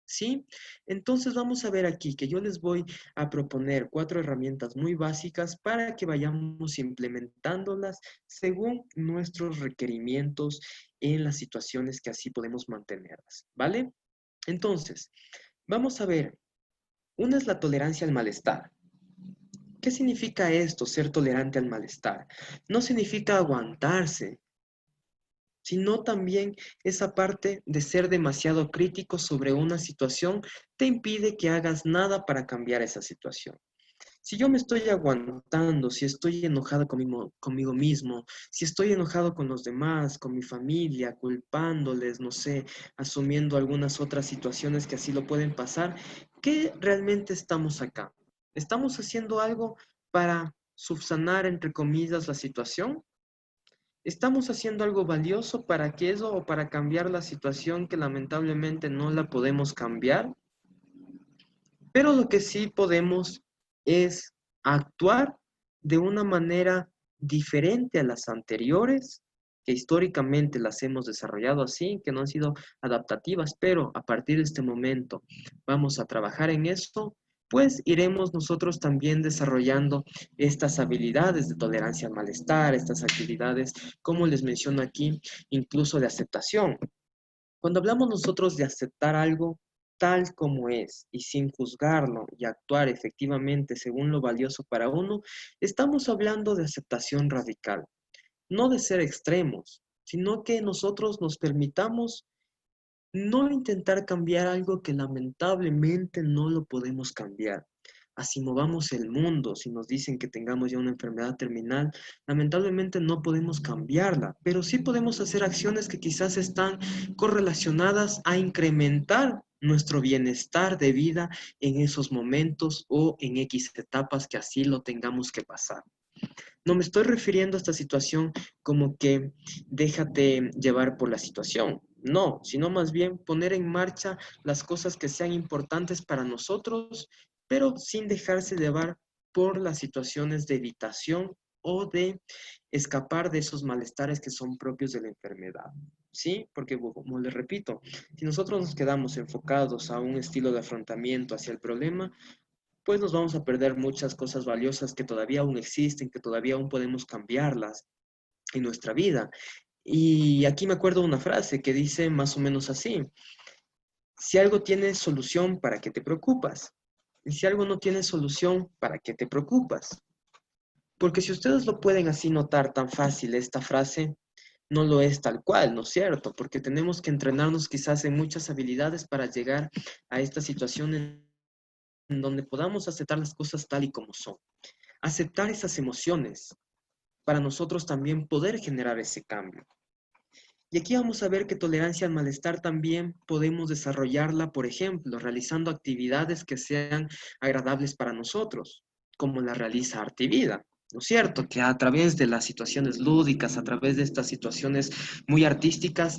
¿Sí? Entonces vamos a ver aquí que yo les voy a proponer 4 herramientas muy básicas para que vayamos implementándolas según nuestros requerimientos en las situaciones que así podemos mantenerlas, ¿vale? Entonces, vamos a ver. Una es la tolerancia al malestar. ¿Qué significa esto, ser tolerante al malestar? No significa aguantarse, sino también esa parte de ser demasiado crítico sobre una situación te impide que hagas nada para cambiar esa situación. Si yo me estoy aguantando, si estoy enojado conmigo mismo, si estoy enojado con los demás, con mi familia, culpándoles, no sé, asumiendo algunas otras situaciones que así lo pueden pasar, ¿qué realmente estamos acá? ¿Estamos haciendo algo para subsanar, entre comillas, la situación? ¿Estamos haciendo algo valioso para que eso o para cambiar la situación que lamentablemente no la podemos cambiar? Pero lo que sí podemos es actuar de una manera diferente a las anteriores, que históricamente las hemos desarrollado así, que no han sido adaptativas, pero a partir de este momento vamos a trabajar en esto, pues iremos nosotros también desarrollando estas habilidades de tolerancia al malestar, estas actividades, como les menciono aquí, incluso de aceptación. Cuando hablamos nosotros de aceptar algo tal como es y sin juzgarlo y actuar efectivamente según lo valioso para uno, estamos hablando de aceptación radical, no de ser extremos, sino que nosotros nos permitamos no intentar cambiar algo que lamentablemente no lo podemos cambiar. Así movamos el mundo, si nos dicen que tengamos ya una enfermedad terminal, lamentablemente no podemos cambiarla, pero sí podemos hacer acciones que quizás están correlacionadas a incrementar nuestro bienestar de vida en esos momentos o en X etapas que así lo tengamos que pasar. No me estoy refiriendo a esta situación como que déjate llevar por la situación. No, sino más bien poner en marcha las cosas que sean importantes para nosotros, pero sin dejarse llevar por las situaciones de evitación o de escapar de esos malestares que son propios de la enfermedad. ¿Sí? Porque, como les repito, si nosotros nos quedamos enfocados a un estilo de afrontamiento hacia el problema, pues nos vamos a perder muchas cosas valiosas que todavía aún existen, que todavía aún podemos cambiarlas en nuestra vida. Y aquí me acuerdo de una frase que dice más o menos así: si algo tiene solución, ¿para qué te preocupas? Y si algo no tiene solución, ¿para qué te preocupas? Porque si ustedes lo pueden así notar tan fácil, esta frase no lo es tal cual, ¿no es cierto? Porque tenemos que entrenarnos quizás en muchas habilidades para llegar a esta situación en donde podamos aceptar las cosas tal y como son. Aceptar esas emociones para nosotros también poder generar ese cambio. Y aquí vamos a ver que tolerancia al malestar también podemos desarrollarla, por ejemplo, realizando actividades que sean agradables para nosotros, como la realiza Arte y Vida. ¿No es cierto? Que a través de las situaciones lúdicas, a través de estas situaciones muy artísticas,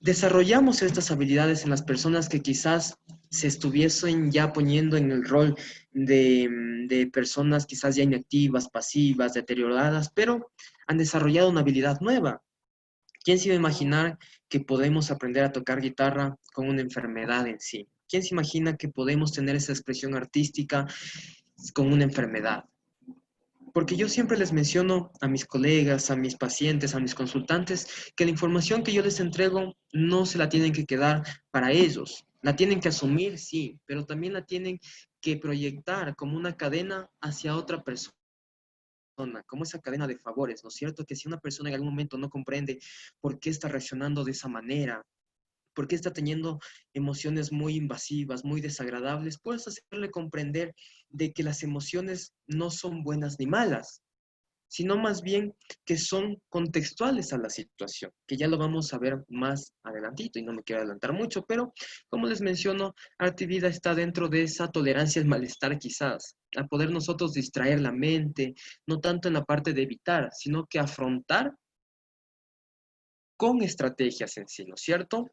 desarrollamos estas habilidades en las personas que quizás se estuviesen ya poniendo en el rol de personas quizás ya inactivas, pasivas, deterioradas, pero han desarrollado una habilidad nueva. ¿Quién se iba a imaginar que podemos aprender a tocar guitarra con una enfermedad en sí? ¿Quién se imagina que podemos tener esa expresión artística con una enfermedad? Porque yo siempre les menciono a mis colegas, a mis pacientes, a mis consultantes, que la información que yo les entrego no se la tienen que quedar para ellos. La tienen que asumir, sí, pero también la tienen que proyectar como una cadena hacia otra persona, como esa cadena de favores, ¿no es cierto? Que si una persona en algún momento no comprende por qué está reaccionando de esa manera, por qué está teniendo emociones muy invasivas, muy desagradables, puedes hacerle comprender de que las emociones no son buenas ni malas, sino más bien que son contextuales a la situación, que ya lo vamos a ver más adelantito y no me quiero adelantar mucho, pero como les menciono, Arte y Vida está dentro de esa tolerancia al malestar quizás, a poder nosotros distraer la mente, no tanto en la parte de evitar, sino que afrontar con estrategias en sí, ¿no es cierto?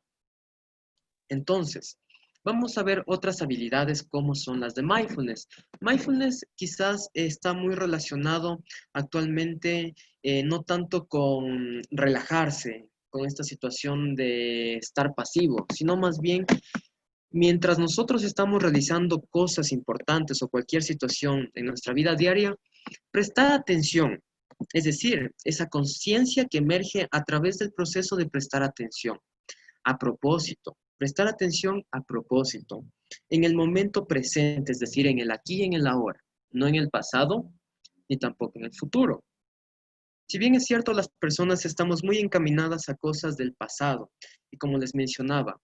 Entonces, vamos a ver otras habilidades como son las de mindfulness. Mindfulness quizás está muy relacionado actualmente no tanto con relajarse, con esta situación de estar pasivo, sino más bien mientras nosotros estamos realizando cosas importantes o cualquier situación en nuestra vida diaria, prestar atención, es decir, esa conciencia que emerge a través del proceso de prestar atención. A propósito, prestar atención a propósito, en el momento presente, es decir, en el aquí y en el ahora, no en el pasado ni tampoco en el futuro. Si bien es cierto, las personas estamos muy encaminadas a cosas del pasado, y como les mencionaba,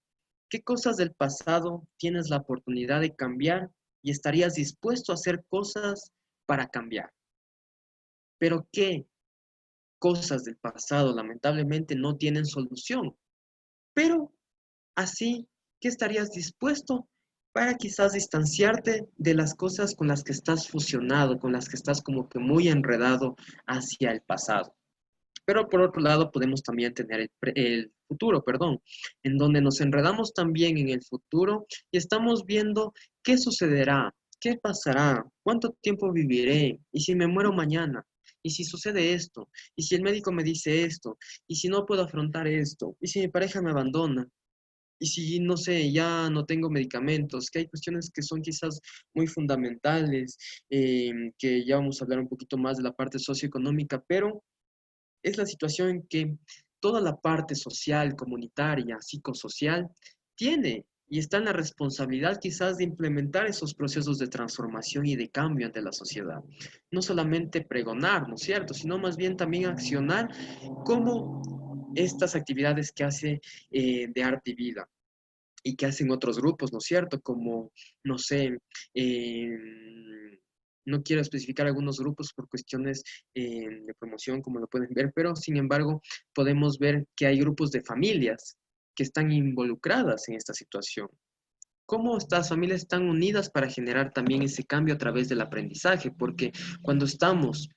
¿qué cosas del pasado tienes la oportunidad de cambiar y estarías dispuesto a hacer cosas para cambiar? Pero ¿qué cosas del pasado lamentablemente no tienen solución? Pero así, ¿qué estarías dispuesto para quizás distanciarte de las cosas con las que estás fusionado, con las que estás como que muy enredado hacia el pasado? Pero por otro lado podemos también tener el futuro, perdón, en donde nos enredamos también en el futuro y estamos viendo qué sucederá, qué pasará, cuánto tiempo viviré, y si me muero mañana, y si sucede esto, y si el médico me dice esto, y si no puedo afrontar esto, y si mi pareja me abandona. Y si, no sé, ya no tengo medicamentos, que hay cuestiones que son quizás muy fundamentales, que ya vamos a hablar un poquito más de la parte socioeconómica, pero es la situación en que toda la parte social, comunitaria, psicosocial, tiene y está en la responsabilidad quizás de implementar esos procesos de transformación y de cambio ante la sociedad. No solamente pregonar, ¿no es cierto?, sino más bien también accionar como estas actividades que hace de arte y vida y que hacen otros grupos, ¿no es cierto? Como, no sé, no quiero especificar algunos grupos por cuestiones de promoción, como lo pueden ver, pero sin embargo podemos ver que hay grupos de familias que están involucradas en esta situación. ¿Cómo estas familias están unidas para generar también ese cambio a través del aprendizaje? Porque cuando estamos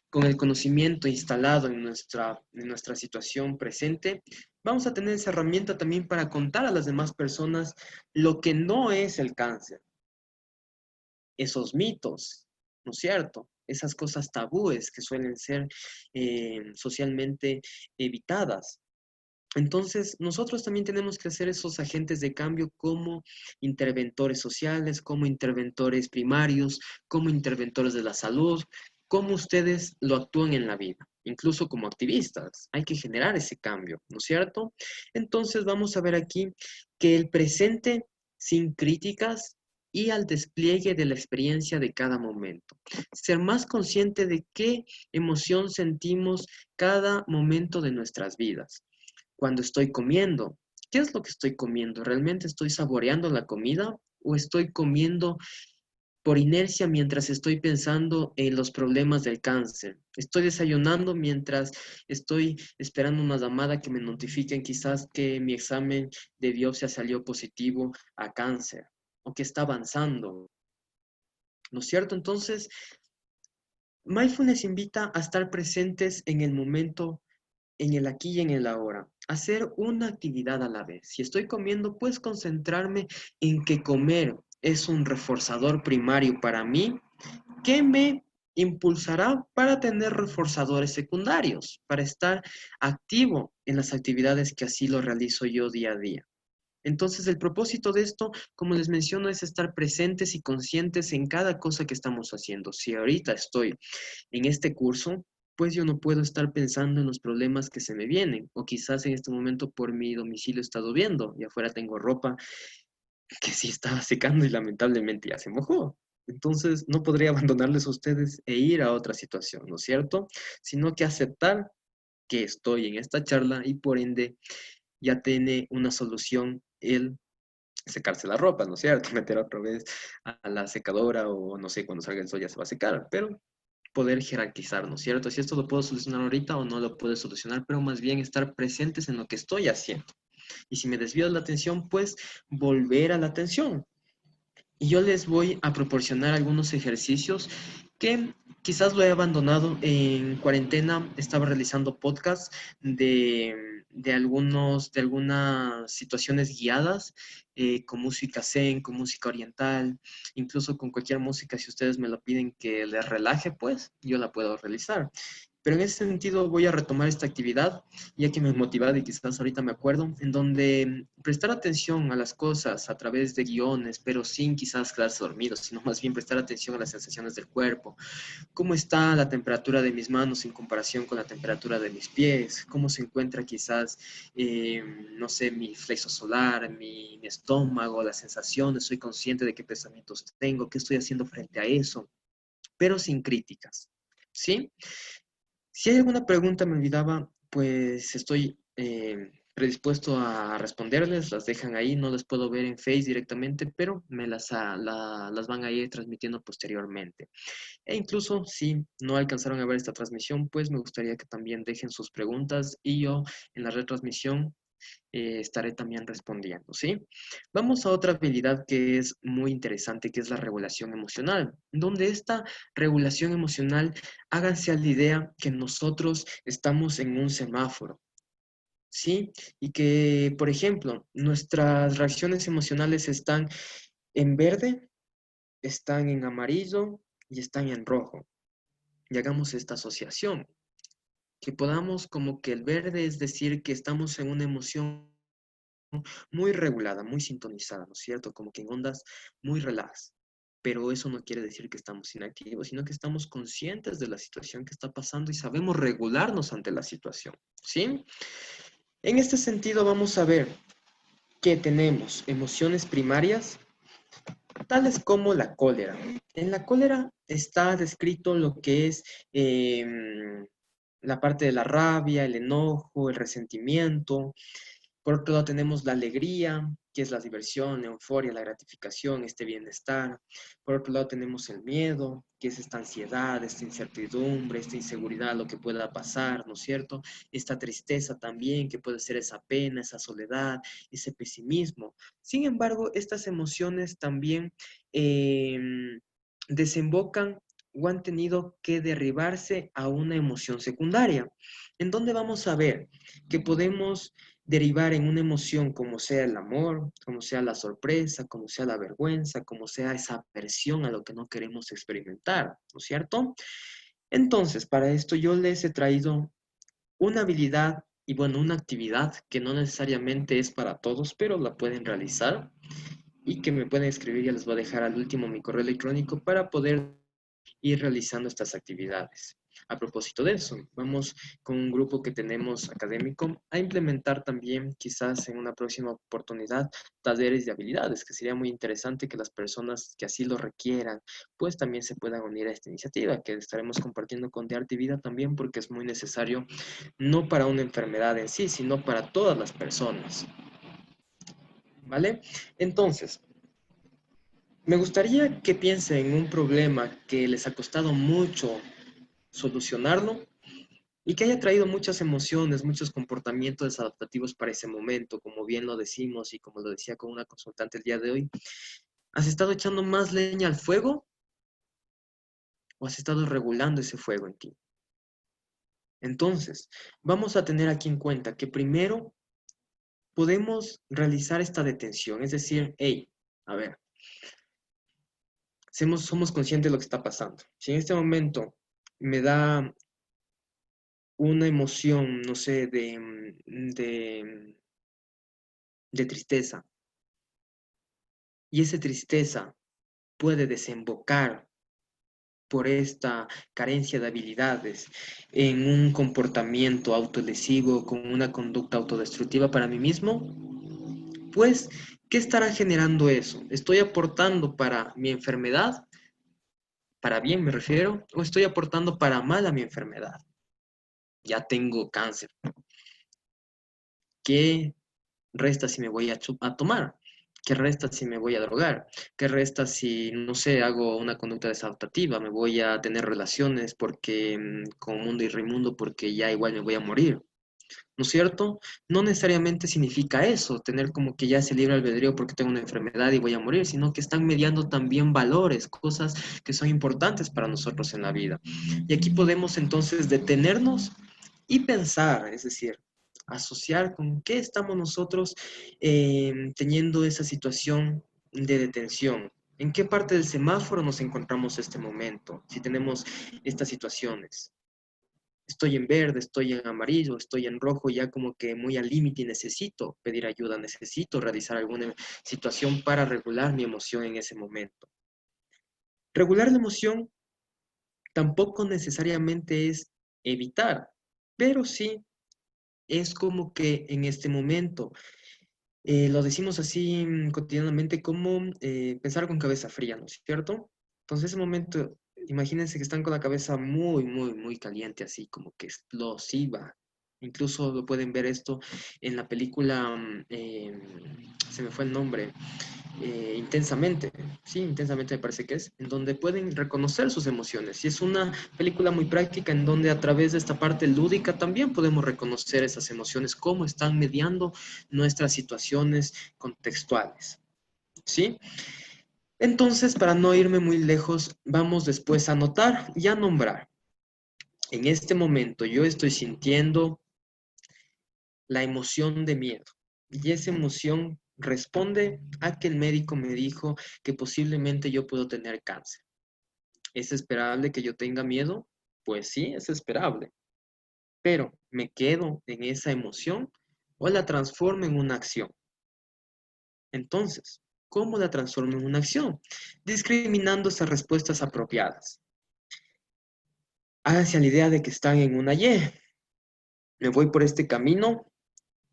con el conocimiento instalado en nuestra situación presente, vamos a tener esa herramienta también para contar a las demás personas lo que no es el cáncer, esos mitos, ¿no es cierto? Esas cosas tabúes que suelen ser socialmente evitadas. Entonces, nosotros también tenemos que ser esos agentes de cambio como interventores sociales, como interventores primarios, como interventores de la salud, como ustedes lo actúan en la vida, incluso como activistas. Hay que generar ese cambio, ¿no es cierto? Entonces, vamos a ver aquí que el presente sin críticas y al despliegue de la experiencia de cada momento. Ser más consciente de qué emoción sentimos cada momento de nuestras vidas cuando estoy comiendo. ¿Qué es lo que estoy comiendo? ¿Realmente estoy saboreando la comida o estoy comiendo por inercia mientras estoy pensando en los problemas del cáncer? Estoy desayunando mientras estoy esperando una llamada que me notifiquen quizás que mi examen de biopsia salió positivo a cáncer o que está avanzando, ¿no es cierto? Entonces, mindfulness invita a estar presentes en el momento, en el aquí y en el ahora. Hacer una actividad a la vez. Si estoy comiendo, pues concentrarme en que comer es un reforzador primario para mí que me impulsará para tener reforzadores secundarios, para estar activo en las actividades que así lo realizo yo día a día. Entonces, el propósito de esto, como les menciono, es estar presentes y conscientes en cada cosa que estamos haciendo. Si ahorita estoy en este curso, pues yo no puedo estar pensando en los problemas que se me vienen. O quizás en este momento por mi domicilio está lloviendo y afuera tengo ropa que sí estaba secando y lamentablemente ya se mojó. Entonces no podría abandonarles a ustedes e ir a otra situación, ¿no es cierto? Sino que aceptar que estoy en esta charla y por ende ya tiene una solución el secarse la ropa, ¿no es cierto? Meter otra vez a la secadora o no sé, cuando salga el sol ya se va a secar, pero poder jerarquizar, ¿no es cierto? Si esto lo puedo solucionar ahorita o no lo puedo solucionar, pero más bien estar presentes en lo que estoy haciendo. Y si me desvío de la atención, pues volver a la atención. Y yo les voy a proporcionar algunos ejercicios que quizás lo he abandonado en cuarentena. Estaba realizando podcasts de algunas situaciones guiadas con música zen, con música oriental, incluso con cualquier música. Si ustedes me lo piden que les relaje, pues yo la puedo realizar. Pero en ese sentido voy a retomar esta actividad, ya que me motivaba y quizás ahorita me acuerdo, en donde prestar atención a las cosas a través de guiones, pero sin quizás quedarse dormidos, sino más bien prestar atención a las sensaciones del cuerpo. ¿Cómo está la temperatura de mis manos en comparación con la temperatura de mis pies? ¿Cómo se encuentra quizás, no sé, mi flexo solar, mi estómago, las sensaciones? ¿Soy consciente de qué pensamientos tengo? ¿Qué estoy haciendo frente a eso? Pero sin críticas, ¿sí? Si hay alguna pregunta me olvidaba, pues estoy predispuesto a responderles, las dejan ahí, no las puedo ver en Face directamente, pero me las van a ir transmitiendo posteriormente. E incluso si no alcanzaron a ver esta transmisión, pues me gustaría que también dejen sus preguntas y yo en la retransmisión estaré también respondiendo, ¿sí? Vamos a otra habilidad que es muy interesante, que es la regulación emocional, donde esta regulación emocional, háganse a la idea que nosotros estamos en un semáforo, ¿sí? Y que, por ejemplo, nuestras reacciones emocionales están en verde, están en amarillo y están en rojo. Y hagamos esta asociación, que podamos como que el verde es decir que estamos en una emoción muy regulada, muy sintonizada, ¿no es cierto? Como que en ondas muy relax. Pero eso no quiere decir que estamos inactivos, sino que estamos conscientes de la situación que está pasando y sabemos regularnos ante la situación, ¿sí? En este sentido vamos a ver que tenemos emociones primarias, tales como la cólera. En la cólera está descrito lo que es la parte de la rabia, el enojo, el resentimiento. Por otro lado tenemos la alegría, que es la diversión, la euforia, la gratificación, este bienestar. Por otro lado tenemos el miedo, que es esta ansiedad, esta incertidumbre, esta inseguridad, lo que pueda pasar, ¿no es cierto? Esta tristeza también, que puede ser esa pena, esa soledad, ese pesimismo. Sin embargo, estas emociones también desembocan o han tenido que derribarse a una emoción secundaria, en donde vamos a ver que podemos derivar en una emoción como sea el amor, como sea la sorpresa, como sea la vergüenza, como sea esa aversión a lo que no queremos experimentar, ¿no es cierto? Entonces, para esto yo les he traído una habilidad y bueno, una actividad que no necesariamente es para todos, pero la pueden realizar y que me pueden escribir, ya les voy a dejar al último mi correo electrónico para poder ir realizando estas actividades. A propósito de eso, vamos con un grupo que tenemos académico a implementar también, quizás en una próxima oportunidad, talleres de habilidades, que sería muy interesante que las personas que así lo requieran, pues también se puedan unir a esta iniciativa que estaremos compartiendo con De Arte y Vida también, porque es muy necesario, no para una enfermedad en sí, sino para todas las personas. ¿Vale? Entonces, me gustaría que piensen en un problema que les ha costado mucho solucionarlo y que haya traído muchas emociones, muchos comportamientos desadaptativos para ese momento, como bien lo decimos y como lo decía con una consultante el día de hoy. ¿Has estado echando más leña al fuego o has estado regulando ese fuego en ti? Entonces, vamos a tener aquí en cuenta que primero podemos realizar esta detención, es decir, hey, a ver, somos conscientes de lo que está pasando. Si en este momento me da una emoción, no sé, de tristeza, y esa tristeza puede desembocar por esta carencia de habilidades en un comportamiento autolesivo con una conducta autodestructiva para mí mismo, pues, ¿qué estará generando eso? ¿Estoy aportando para mi enfermedad? ¿Para bien me refiero? ¿O estoy aportando para mal a mi enfermedad? Ya tengo cáncer. ¿Qué resta si me voy a tomar? ¿Qué resta si me voy a drogar? ¿Qué resta si, no sé, hago una conducta desadaptativa? Me voy a tener relaciones porque con mundo y Raimundo porque ya igual me voy a morir. ¿No es cierto? No necesariamente significa eso, tener como que ya ese libre albedrío porque tengo una enfermedad y voy a morir, sino que están mediando también valores, cosas que son importantes para nosotros en la vida. Y aquí podemos entonces detenernos y pensar, es decir, asociar con qué estamos nosotros teniendo esa situación de detención. ¿En qué parte del semáforo nos encontramos este momento? Si tenemos estas situaciones. Estoy en verde, estoy en amarillo, estoy en rojo, ya como que muy al límite y necesito pedir ayuda, necesito realizar alguna situación para regular mi emoción en ese momento. Regular la emoción tampoco necesariamente es evitar, pero sí es como que en este momento, lo decimos así cotidianamente como pensar con cabeza fría, ¿no es cierto? Entonces, ese momento, imagínense que están con la cabeza muy, muy, muy caliente, así como que explosiva. Incluso lo pueden ver esto en la película, se me fue el nombre, intensamente, sí, intensamente me parece que es, en donde pueden reconocer sus emociones. Y es una película muy práctica en donde a través de esta parte lúdica también podemos reconocer esas emociones, cómo están mediando nuestras situaciones contextuales, ¿sí? Entonces, para no irme muy lejos, vamos después a anotar y a nombrar. En este momento yo estoy sintiendo la emoción de miedo. Y esa emoción responde a que el médico me dijo que posiblemente yo puedo tener cáncer. ¿Es esperable que yo tenga miedo? Pues sí, es esperable. Pero ¿me quedo en esa emoción o la transformo en una acción? Entonces, ¿cómo la transformo en una acción? Discriminando esas respuestas apropiadas. Hacia la idea de que están en una Y. Me voy por este camino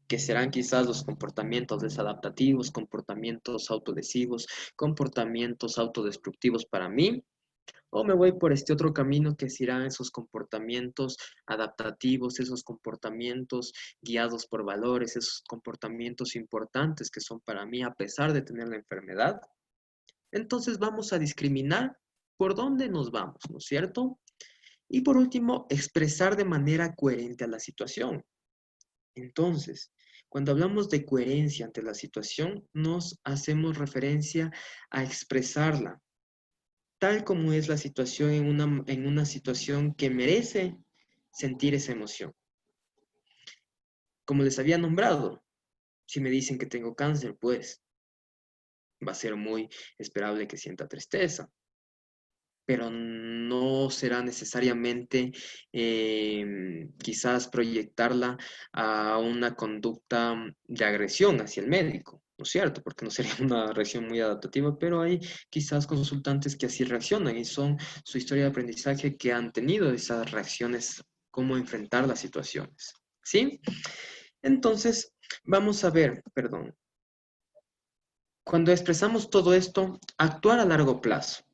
que serán quizás los comportamientos desadaptativos, comportamientos autolesivos, comportamientos autodestructivos para mí, o me voy por este otro camino que serán esos comportamientos adaptativos, esos comportamientos guiados por valores, esos comportamientos importantes que son para mí a pesar de tener la enfermedad. Entonces vamos a discriminar por dónde nos vamos, ¿no es cierto? Y por último, expresar de manera coherente a la situación. Entonces, cuando hablamos de coherencia ante la situación, nos hacemos referencia a expresarla tal como es la situación en una situación que merece sentir esa emoción. Como les había nombrado, si me dicen que tengo cáncer, pues va a ser muy esperable que sienta tristeza, pero no será necesariamente quizás proyectarla a una conducta de agresión hacia el médico, ¿no es cierto? Porque no sería una reacción muy adaptativa, pero hay quizás consultantes que así reaccionan y son su historia de aprendizaje que han tenido esas reacciones, cómo enfrentar las situaciones, ¿sí? Entonces, vamos a ver, perdón, cuando expresamos todo esto, actuar a largo plazo.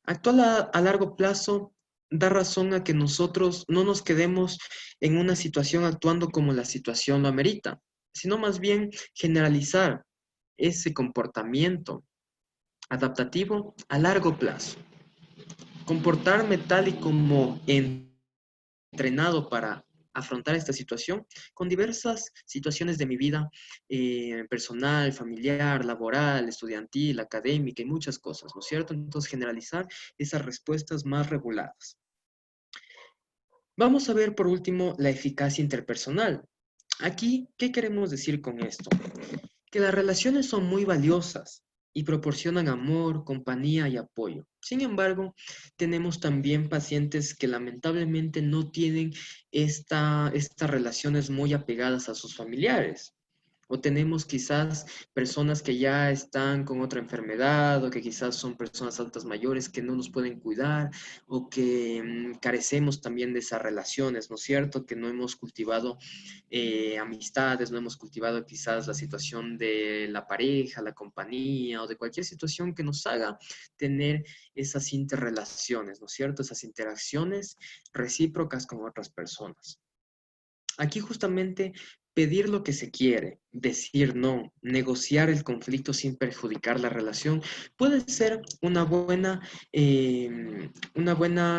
Actuar a largo plazo da razón a que nosotros no nos quedemos en una situación actuando como la situación lo amerita, sino más bien generalizar ese comportamiento adaptativo a largo plazo. Comportarme tal y como entrenado para afrontar esta situación con diversas situaciones de mi vida personal, familiar, laboral, estudiantil, académica y muchas cosas, ¿no es cierto? Entonces, generalizar esas respuestas más reguladas. Vamos a ver por último la eficacia interpersonal. Aquí, ¿qué queremos decir con esto? Que las relaciones son muy valiosas y proporcionan amor, compañía y apoyo. Sin embargo, tenemos también pacientes que lamentablemente no tienen estas relaciones muy apegadas a sus familiares. O tenemos quizás personas que ya están con otra enfermedad o que quizás son personas adultas mayores que no nos pueden cuidar o que carecemos también de esas relaciones, ¿no es cierto? Que no hemos cultivado amistades, no hemos cultivado quizás la situación de la pareja, la compañía o de cualquier situación que nos haga tener esas interrelaciones, ¿no es cierto? Esas interacciones recíprocas con otras personas. Aquí justamente pedir lo que se quiere, decir no, negociar el conflicto sin perjudicar la relación, puede ser una buena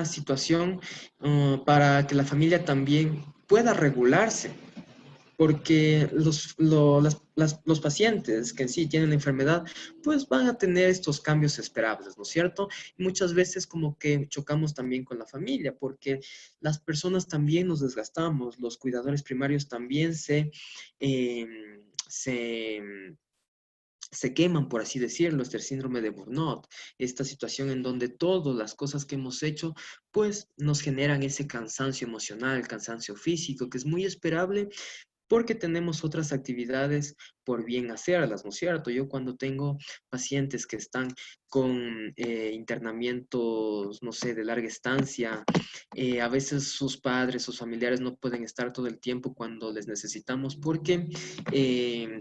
situación para que la familia también pueda regularse porque los pacientes que en sí tienen la enfermedad, pues van a tener estos cambios esperables, ¿no es cierto? Y muchas veces como que chocamos también con la familia, porque las personas también nos desgastamos, los cuidadores primarios también eh, se, se queman, por así decirlo, este síndrome de burnout, esta situación en donde todas las cosas que hemos hecho, pues nos generan ese cansancio emocional, cansancio físico, que es muy esperable porque tenemos otras actividades por bien hacerlas, ¿no es cierto? Yo cuando tengo pacientes que están con internamientos, no sé, de larga estancia. A veces sus padres, sus familiares no pueden estar todo el tiempo cuando les necesitamos porque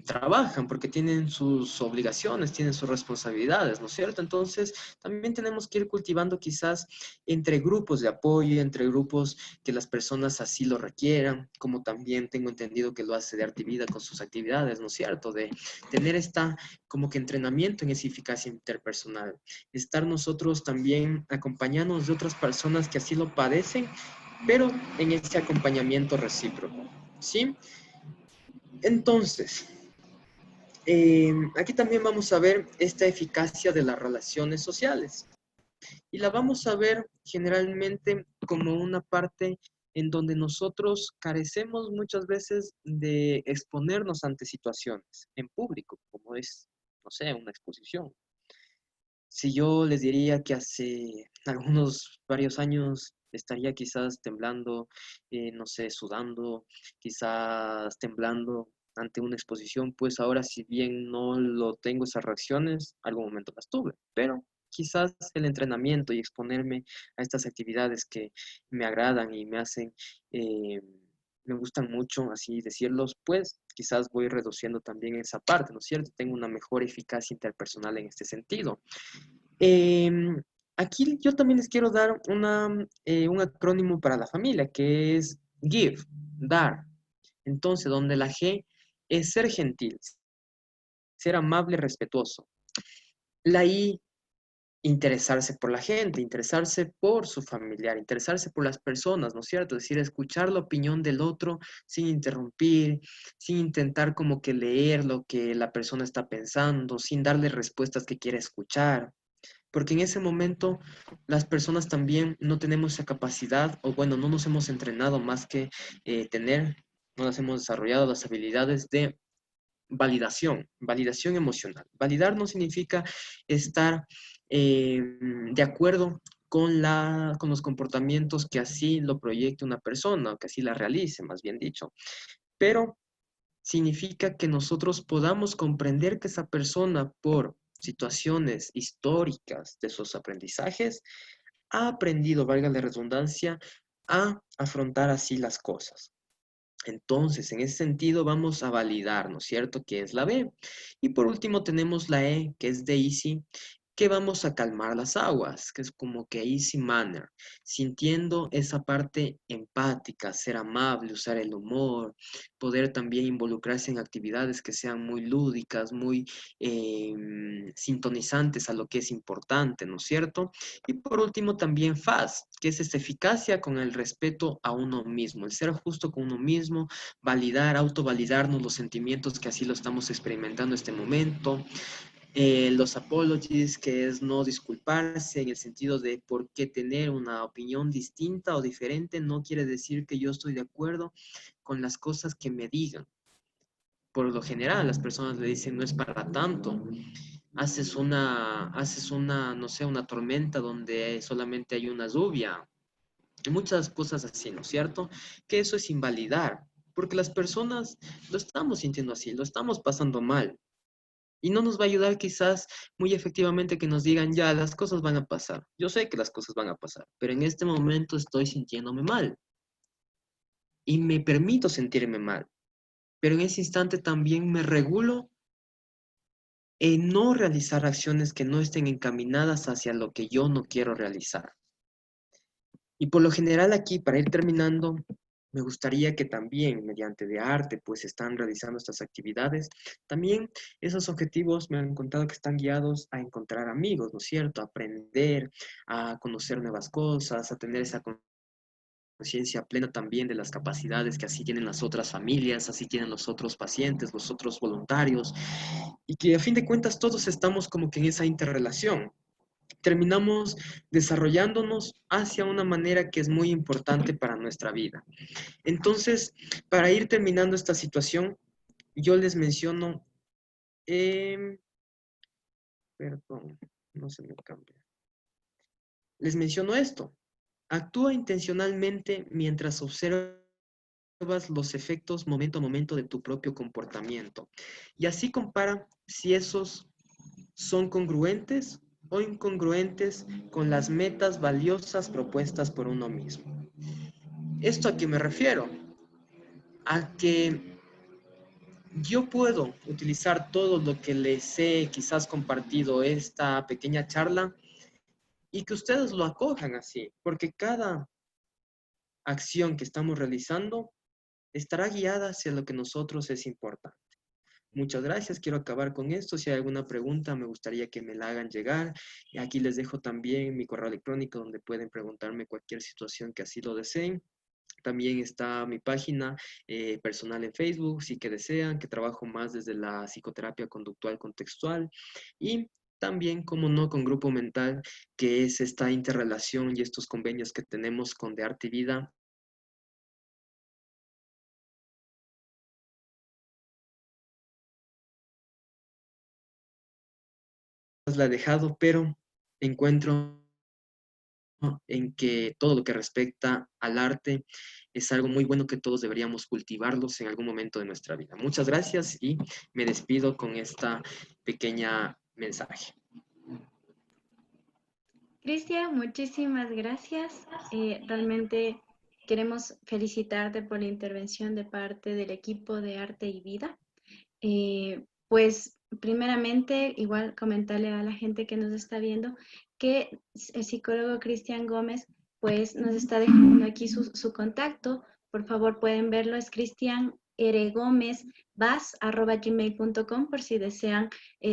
trabajan, porque tienen sus obligaciones, tienen sus responsabilidades, ¿no es cierto? Entonces, también tenemos que ir cultivando quizás entre grupos de apoyo, entre grupos que las personas así lo requieran, como también tengo entendido que lo hace de Arte y Vida con sus actividades, ¿no es cierto? De tener esta como que entrenamiento en esa eficacia interpersonal. Estar nosotros también acompañándonos de otras personas que así lo padecen, pero en ese acompañamiento recíproco, ¿sí? Entonces, aquí también vamos a ver esta eficacia de las relaciones sociales y la vamos a ver generalmente como una parte en donde nosotros carecemos muchas veces de exponernos ante situaciones en público, como es, no sé, una exposición. Si yo les diría que hace algunos varios años estaría quizás temblando, no sé, sudando, quizás temblando ante una exposición, pues ahora si bien no lo tengo esas reacciones, algún momento las tuve, pero quizás el entrenamiento y exponerme a estas actividades que me agradan y me hacen, me gustan mucho, así decirlos, pues quizás voy reduciendo también esa parte, ¿no es cierto? Tengo una mejor eficacia interpersonal en este sentido. Em, Aquí yo también les quiero dar un acrónimo para la familia, que es give, dar. Entonces, donde la G es ser gentil, ser amable, respetuoso. La I, interesarse por la gente, interesarse por su familiar, interesarse por las personas, ¿no es cierto? Es decir, escuchar la opinión del otro sin interrumpir, sin intentar como que leer lo que la persona está pensando, sin darle respuestas que quiere escuchar. Porque en ese momento las personas también no tenemos esa capacidad, o bueno, no nos hemos entrenado más que no nos hemos desarrollado las habilidades de validación emocional. Validar no significa estar de acuerdo con los comportamientos que así lo proyecte una persona, o que así la realice, más bien dicho. Pero significa que nosotros podamos comprender que esa persona, por situaciones históricas de sus aprendizajes, ha aprendido, valga la redundancia, a afrontar así las cosas. Entonces, en ese sentido, vamos a validar, ¿no es cierto?, que es la B. Y por último tenemos la E, que es de easy, que vamos a calmar las aguas, que es como que easy manner, sintiendo esa parte empática, ser amable, usar el humor, poder también involucrarse en actividades que sean muy lúdicas, muy sintonizantes a lo que es importante, ¿no es cierto? Y por último también fast, que es esta eficacia con el respeto a uno mismo, el ser justo con uno mismo, validar, autovalidarnos los sentimientos que así lo estamos experimentando en este momento. Los apologies, que es no disculparse en el sentido de por qué tener una opinión distinta o diferente no quiere decir que yo estoy de acuerdo con las cosas que me digan. Por lo general, las personas le dicen no es para tanto. Haces una, no sé, una tormenta donde solamente hay una lluvia. Y muchas cosas así, ¿no es cierto? Que eso es invalidar, porque las personas lo estamos sintiendo así, lo estamos pasando mal. Y no nos va a ayudar quizás muy efectivamente que nos digan, ya, las cosas van a pasar. Yo sé que las cosas van a pasar, pero en este momento estoy sintiéndome mal y me permito sentirme mal. Pero en ese instante también me regulo en no realizar acciones que no estén encaminadas hacia lo que yo no quiero realizar. Y por lo general aquí, para ir terminando, me gustaría que también, mediante de arte, pues están realizando estas actividades. También esos objetivos me han contado que están guiados a encontrar amigos, ¿no es cierto? A aprender, a conocer nuevas cosas, a tener esa conciencia plena también de las capacidades que así tienen las otras familias, así tienen los otros pacientes, los otros voluntarios, y que a fin de cuentas todos estamos como que en esa interrelación. Terminamos desarrollándonos hacia una manera que es muy importante para nuestra vida. Entonces, para ir terminando esta situación, yo les menciono, perdón, no se me cambia. Les menciono esto. Actúa intencionalmente mientras observas los efectos momento a momento de tu propio comportamiento. Y así compara si esos son congruentes o incongruentes con las metas valiosas propuestas por uno mismo. ¿Esto a qué me refiero? A que yo puedo utilizar todo lo que les he quizás compartido esta pequeña charla y que ustedes lo acojan así, porque cada acción que estamos realizando estará guiada hacia lo que nosotros es importante. Muchas gracias, quiero acabar con esto. Si hay alguna pregunta, me gustaría que me la hagan llegar. Y aquí les dejo también mi correo electrónico donde pueden preguntarme cualquier situación que así lo deseen. También está mi página personal en Facebook, si que desean, que trabajo más desde la psicoterapia conductual contextual. Y también, como no, con Grupo Mental, que es esta interrelación y estos convenios que tenemos con De Arte y Vida. La he dejado, pero encuentro en que todo lo que respecta al arte es algo muy bueno que todos deberíamos cultivarlos en algún momento de nuestra vida. Muchas gracias y me despido con esta pequeña mensaje. Cristian, muchísimas gracias. Realmente queremos felicitarte por la intervención de parte del equipo de Arte y Vida. Pues primeramente, igual comentarle a la gente que nos está viendo que el psicólogo Cristian Gómez pues nos está dejando aquí su contacto. Por favor, pueden verlo, es cristianrgomezbas@gmail.com por si desean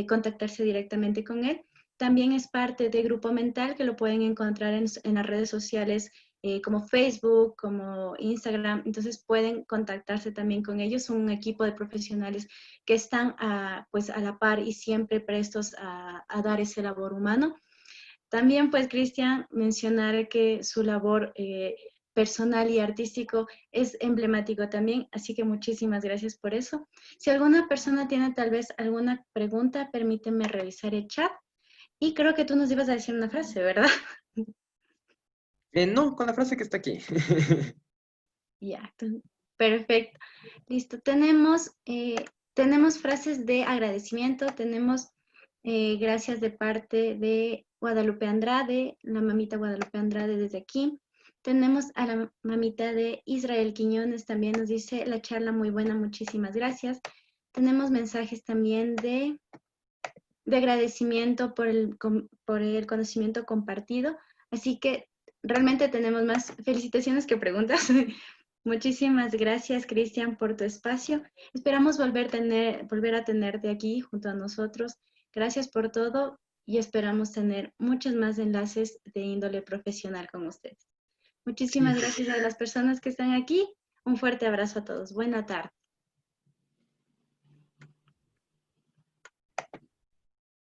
contactarse directamente con él. También es parte de Grupo Mental, que lo pueden encontrar en las redes sociales como Facebook, como Instagram. Entonces pueden contactarse también con ellos. Son un equipo de profesionales que están pues a la par y siempre prestos a dar ese labor humano. También, pues, Cristian, mencionar que su labor personal y artístico es emblemático también, así que muchísimas gracias por eso. Si alguna persona tiene tal vez alguna pregunta, permíteme revisar el chat. Y creo que tú nos ibas a decir una frase, ¿verdad? No, con la frase que está aquí. Ya, perfecto. Listo. Tenemos frases de agradecimiento, tenemos gracias de parte de Guadalupe Andrade, la mamita Guadalupe Andrade desde aquí. Tenemos a la mamita de Israel Quiñones, también nos dice la charla muy buena, muchísimas gracias. Tenemos mensajes también de agradecimiento por el conocimiento compartido. Así que realmente tenemos más felicitaciones que preguntas. Muchísimas gracias, Cristian, por tu espacio. Esperamos volver a tenerte aquí junto a nosotros. Gracias por todo y esperamos tener muchos más enlaces de índole profesional con ustedes. Muchísimas gracias a las personas que están aquí. Un fuerte abrazo a todos. Buena tarde.